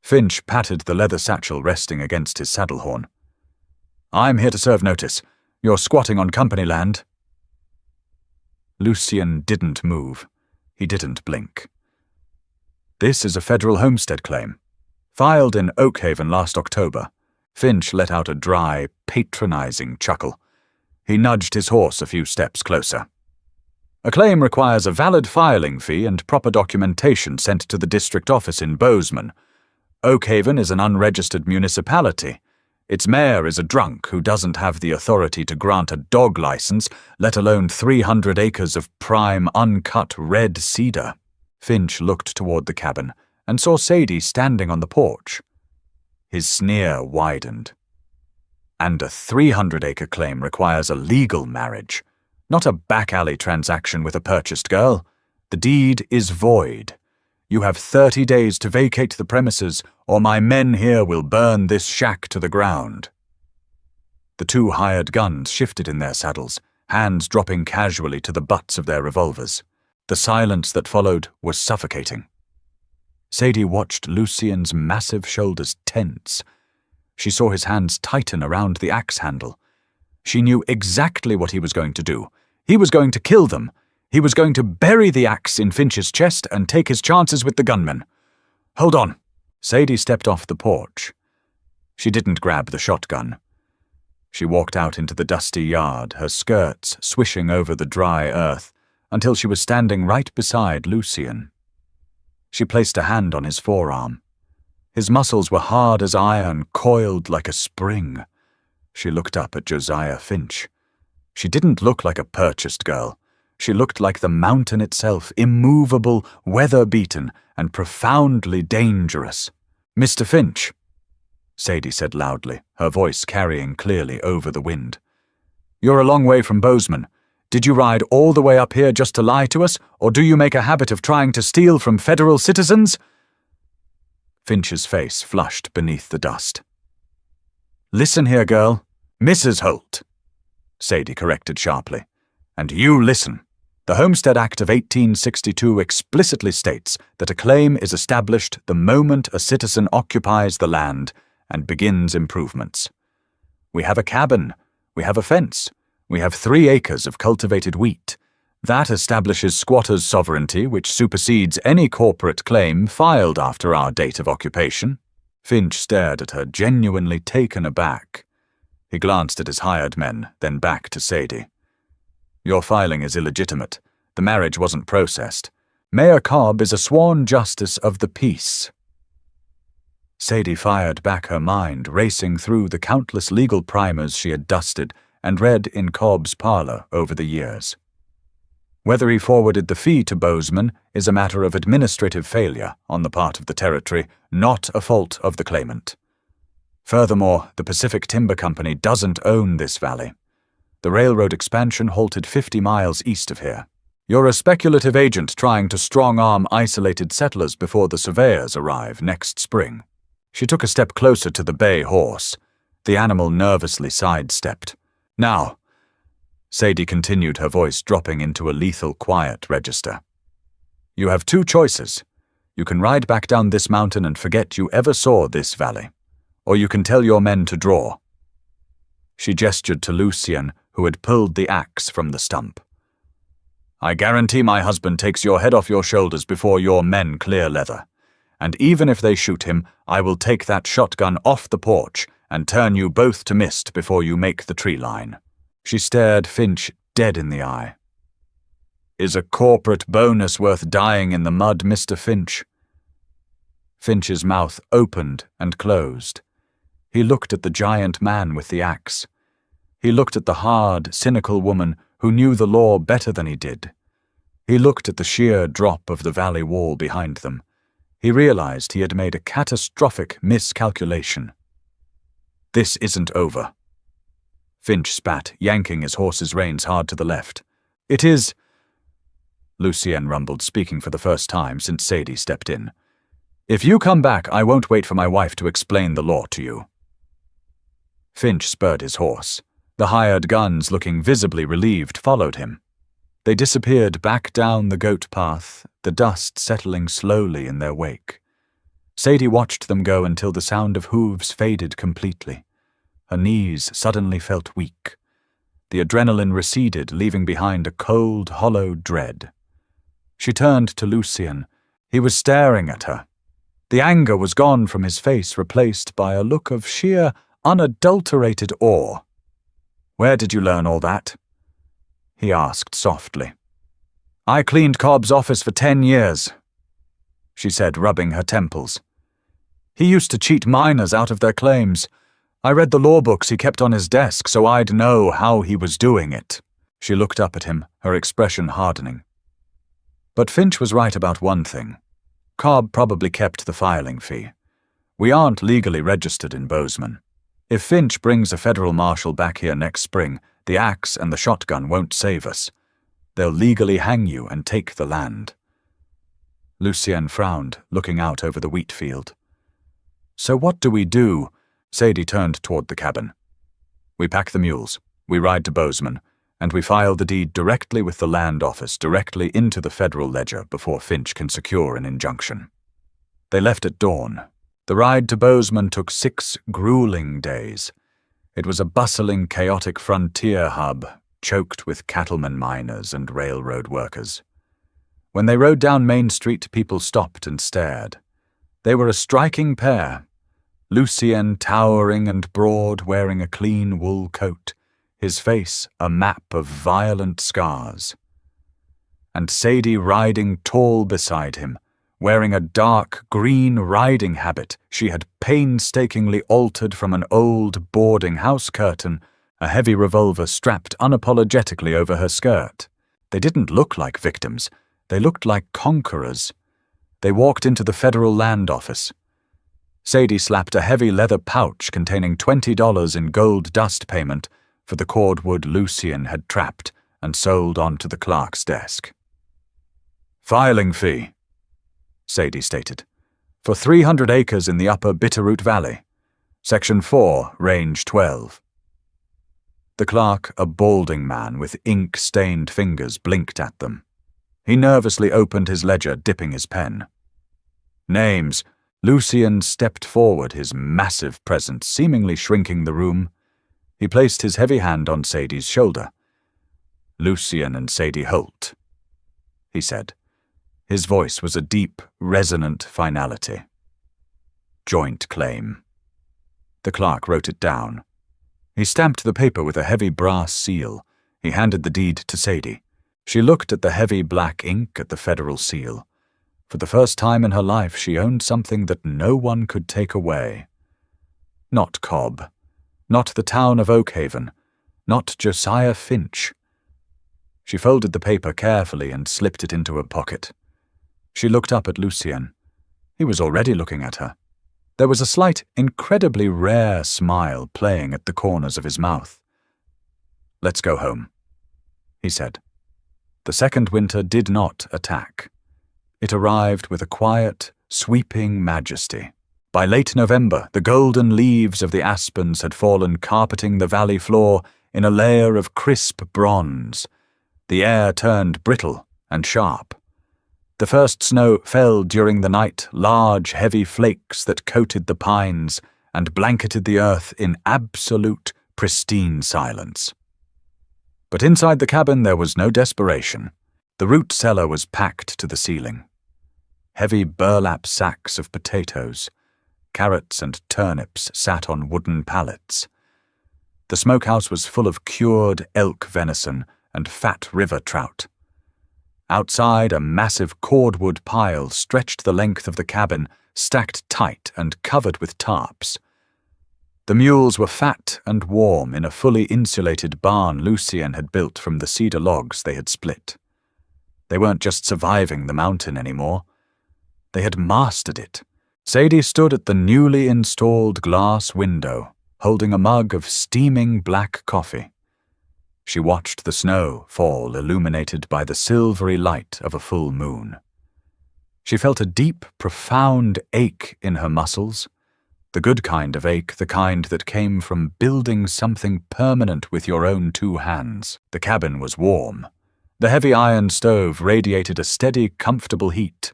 Finch patted the leather satchel resting against his saddle horn. "I'm here to serve notice. You're squatting on company land." Lucien didn't move. He didn't blink. "This is a federal homestead claim. Filed in Oak Haven last October." Finch let out a dry, patronizing chuckle. He nudged his horse a few steps closer. "A claim requires a valid filing fee and proper documentation sent to the district office in Bozeman. Oak Haven is an unregistered municipality. Its mayor is a drunk who doesn't have the authority to grant a dog license, let alone 300 acres of prime, uncut red cedar." Finch looked toward the cabin and saw Sadie standing on the porch. His sneer widened. "And a 300-acre claim requires a legal marriage, not a back-alley transaction with a purchased girl. The deed is void. You have 30 days to vacate the premises, or my men here will burn this shack to the ground." The 2 hired guns shifted in their saddles, hands dropping casually to the butts of their revolvers. The silence that followed was suffocating. Sadie watched Lucien's massive shoulders tense. She saw his hands tighten around the axe handle. She knew exactly what he was going to do. He was going to kill them. He was going to bury the axe in Finch's chest and take his chances with the gunmen. "Hold on." Sadie stepped off the porch. She didn't grab the shotgun. She walked out into the dusty yard, her skirts swishing over the dry earth, until she was standing right beside Lucien. She placed a hand on his forearm. His muscles were hard as iron, coiled like a spring. She looked up at Josiah Finch. She didn't look like a purchased girl. She looked like the mountain itself, immovable, weather-beaten, and profoundly dangerous. "Mr. Finch," Sadie said loudly, her voice carrying clearly over the wind. "You're a long way from Bozeman. Did you ride all the way up here just to lie to us, or do you make a habit of trying to steal from federal citizens?" Finch's face flushed beneath the dust. "Listen here, girl. Mrs. Holt," Sadie corrected sharply. "And you listen. The Homestead Act of 1862 explicitly states that a claim is established the moment a citizen occupies the land and begins improvements. We have a cabin. We have a fence. We have 3 acres of cultivated wheat. That establishes squatters' sovereignty, which supersedes any corporate claim filed after our date of occupation. Finch stared at her, genuinely taken aback. He glanced at his hired men, then back to Sadie. Your filing is illegitimate. The marriage wasn't processed. Mayor Cobb is a sworn justice of the peace. Sadie fired back her mind, racing through the countless legal primers she had dusted and read in Cobb's parlor over the years. Whether he forwarded the fee to Bozeman is a matter of administrative failure on the part of the territory, not a fault of the claimant. Furthermore, the Pacific Timber Company doesn't own this valley. The railroad expansion halted 50 miles east of here. You're a speculative agent trying to strong-arm isolated settlers before the surveyors arrive next spring. She took a step closer to the bay horse. The animal nervously sidestepped. Now, Sadie continued, her voice dropping into a lethal quiet register. You have two choices. You can ride back down this mountain and forget you ever saw this valley, or you can tell your men to draw. She gestured to Lucien, who had pulled the axe from the stump. I guarantee my husband takes your head off your shoulders before your men clear leather, and even if they shoot him, I will take that shotgun off the porch and turn you both to mist before you make the tree line. She stared Finch dead in the eye. Is a corporate bonus worth dying in the mud, Mr. Finch? Finch's mouth opened and closed. He looked at the giant man with the axe. He looked at the hard, cynical woman who knew the law better than he did. He looked at the sheer drop of the valley wall behind them. He realized he had made a catastrophic miscalculation. This isn't over. Finch spat, yanking his horse's reins hard to the left. It is, Lucien rumbled, speaking for the first time since Sadie stepped in. If you come back, I won't wait for my wife to explain the law to you. Finch spurred his horse. The hired guns, looking visibly relieved, followed him. They disappeared back down the goat path, the dust settling slowly in their wake. Sadie watched them go until the sound of hooves faded completely. Her knees suddenly felt weak. The adrenaline receded, leaving behind a cold, hollow dread. She turned to Lucien. He was staring at her. The anger was gone from his face, replaced by a look of sheer, unadulterated awe. Where did you learn all that? He asked softly. I cleaned Cobb's office for 10 years, she said, rubbing her temples. He used to cheat miners out of their claims. I read the law books he kept on his desk so I'd know how he was doing it. She looked up at him, her expression hardening. But Finch was right about one thing. Cobb probably kept the filing fee. We aren't legally registered in Bozeman. If Finch brings a federal marshal back here next spring, the axe and the shotgun won't save us. They'll legally hang you and take the land. Lucien frowned, looking out over the wheat field. So what do we do? Sadie turned toward the cabin. We pack the mules, we ride to Bozeman, and we file the deed directly with the land office, directly into the federal ledger before Finch can secure an injunction. They left at dawn. The ride to Bozeman took 6 grueling days. It was a bustling, chaotic frontier hub, choked with cattlemen, miners, and railroad workers. When they rode down Main Street, people stopped and stared. They were a striking pair. Lucien towering and broad, wearing a clean wool coat, his face a map of violent scars. And Sadie riding tall beside him, wearing a dark green riding habit she had painstakingly altered from an old boarding house curtain, a heavy revolver strapped unapologetically over her skirt. They didn't look like victims. They looked like conquerors. They walked into the federal land office. Sadie slapped a heavy leather pouch containing $20 in gold dust payment for the cordwood Lucien had trapped and sold onto the clerk's desk. Filing fee, Sadie stated, for 300 acres in the upper Bitterroot Valley. Section 4, Range 12. The clerk, a balding man with ink-stained fingers, blinked at them. He nervously opened his ledger, dipping his pen. Names. Lucien stepped forward, his massive presence seemingly shrinking the room. He placed his heavy hand on Sadie's shoulder. Lucien and Sadie Holt, he said. His voice was a deep, resonant finality. Joint claim. The clerk wrote it down. He stamped the paper with a heavy brass seal. He handed the deed to Sadie. She looked at the heavy black ink at the federal seal. For the first time in her life, she owned something that no one could take away. Not Cobb. Not the town of Oakhaven. Not Josiah Finch. She folded the paper carefully and slipped it into her pocket. She looked up at Lucien. He was already looking at her. There was a slight, incredibly rare smile playing at the corners of his mouth. "Let's go home," he said. The second winter did not attack. It arrived with a quiet, sweeping majesty. By late November, the golden leaves of the aspens had fallen carpeting the valley floor in a layer of crisp bronze. The air turned brittle and sharp. The first snow fell during the night, large, heavy flakes that coated the pines and blanketed the earth in absolute, pristine silence. But inside the cabin there was no desperation. The root cellar was packed to the ceiling. Heavy burlap sacks of potatoes, carrots and turnips sat on wooden pallets. The smokehouse was full of cured elk venison and fat river trout. Outside, a massive cordwood pile stretched the length of the cabin, stacked tight and covered with tarps. The mules were fat and warm in a fully insulated barn Lucien had built from the cedar logs they had split. They weren't just surviving the mountain anymore. They had mastered it. Sadie stood at the newly installed glass window, holding a mug of steaming black coffee. She watched the snow fall, illuminated by the silvery light of a full moon. She felt a deep, profound ache in her muscles, the good kind of ache, the kind that came from building something permanent with your own two hands. The cabin was warm. The heavy iron stove radiated a steady, comfortable heat.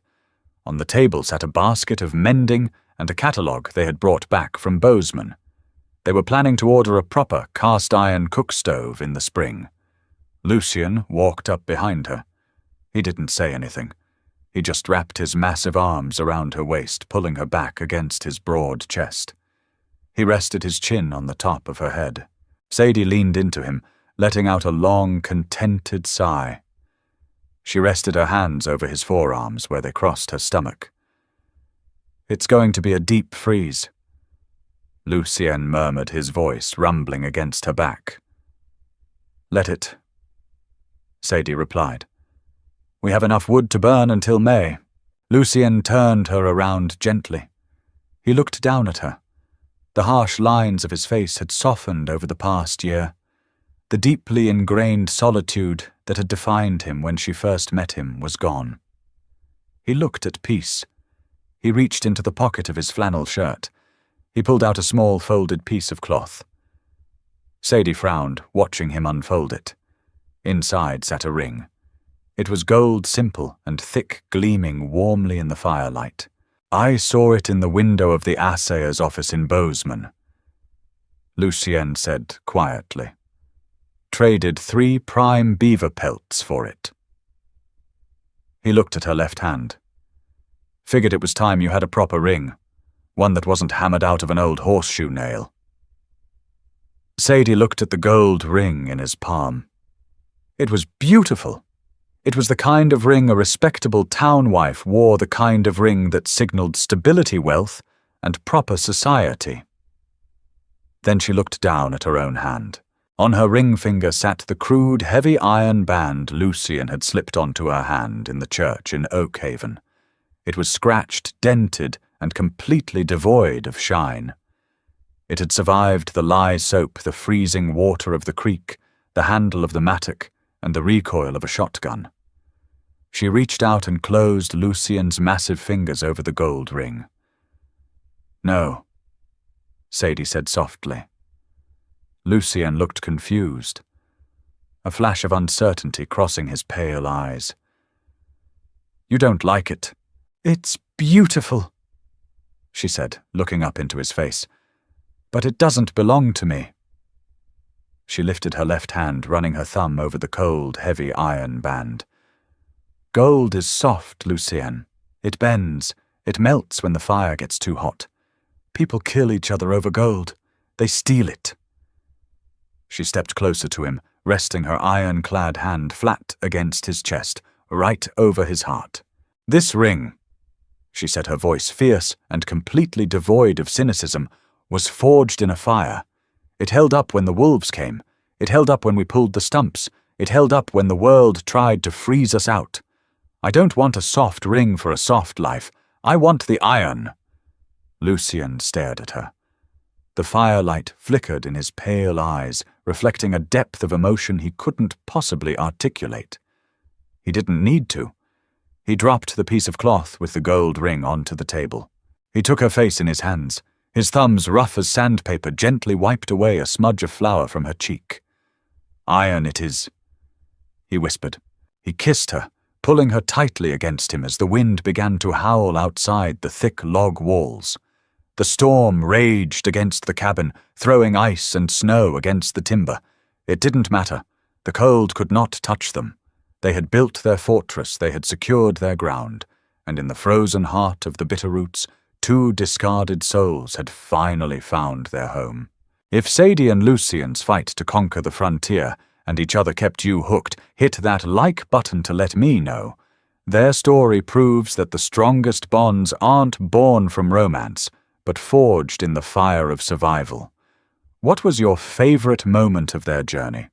On the table sat a basket of mending and a catalogue they had brought back from Bozeman. They were planning to order a proper cast-iron cook stove in the spring. Lucien walked up behind her. He didn't say anything. He just wrapped his massive arms around her waist, pulling her back against his broad chest. He rested his chin on the top of her head. Sadie leaned into him, letting out a long, contented sigh. She rested her hands over his forearms where they crossed her stomach. "It's going to be a deep freeze," Lucien murmured, his voice rumbling against her back. "Let it," Sadie replied. "We have enough wood to burn until May." Lucien turned her around gently. He looked down at her. The harsh lines of his face had softened over the past year. The deeply ingrained solitude that had defined him when she first met him was gone. He looked at peace. He reached into the pocket of his flannel shirt. He pulled out a small folded piece of cloth. Sadie frowned, watching him unfold it. Inside sat a ring. It was gold simple and thick, gleaming warmly in the firelight. "I saw it in the window of the assayer's office in Bozeman," Lucien said quietly. "Traded 3 prime beaver pelts for it." He looked at her left hand. "Figured it was time you had a proper ring. One that wasn't hammered out of an old horseshoe nail." Sadie looked at the gold ring in his palm. It was beautiful. It was the kind of ring a respectable town wife wore, the kind of ring that signaled stability, wealth, and proper society. Then she looked down at her own hand. On her ring finger sat the crude, heavy iron band Lucien had slipped onto her hand in the church in Oakhaven. It was scratched, dented, and completely devoid of shine. It had survived the lye soap, the freezing water of the creek, the handle of the mattock, and the recoil of a shotgun. She reached out and closed Lucien's massive fingers over the gold ring. "No," Sadie said softly. Lucien looked confused, a flash of uncertainty crossing his pale eyes. "You don't like it." "It's beautiful," she said, looking up into his face. "But it doesn't belong to me." She lifted her left hand, running her thumb over the cold, heavy iron band. Gold is soft, Lucienne. It bends. It melts when the fire gets too hot. People kill each other over gold. They steal it. She stepped closer to him, resting her iron-clad hand flat against his chest, right over his heart. This ring, she said, her voice fierce and completely devoid of cynicism, was forged in a fire. It held up when the wolves came. It held up when we pulled the stumps. It held up when the world tried to freeze us out. I don't want a soft ring for a soft life. I want the iron. Lucienne stared at her. The firelight flickered in his pale eyes, reflecting a depth of emotion he couldn't possibly articulate. He didn't need to. He dropped the piece of cloth with the gold ring onto the table. He took her face in his hands. His thumbs, rough as sandpaper, gently wiped away a smudge of flour from her cheek. Iron it is, he whispered. He kissed her, pulling her tightly against him as the wind began to howl outside the thick log walls. The storm raged against the cabin, throwing ice and snow against the timber. It didn't matter. The cold could not touch them. They had built their fortress, they had secured their ground, and in the frozen heart of the bitter roots, two discarded souls had finally found their home. If Sadie and Lucien's fight to conquer the frontier and each other kept you hooked, hit that like button to let me know. Their story proves that the strongest bonds aren't born from romance, but forged in the fire of survival. What was your favorite moment of their journey?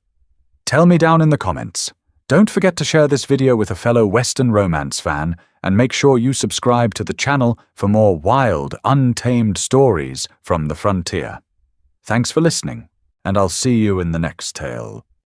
Tell me down in the comments. Don't forget to share this video with a fellow Western romance fan, and make sure you subscribe to the channel for more wild, untamed stories from the frontier. Thanks for listening, and I'll see you in the next tale.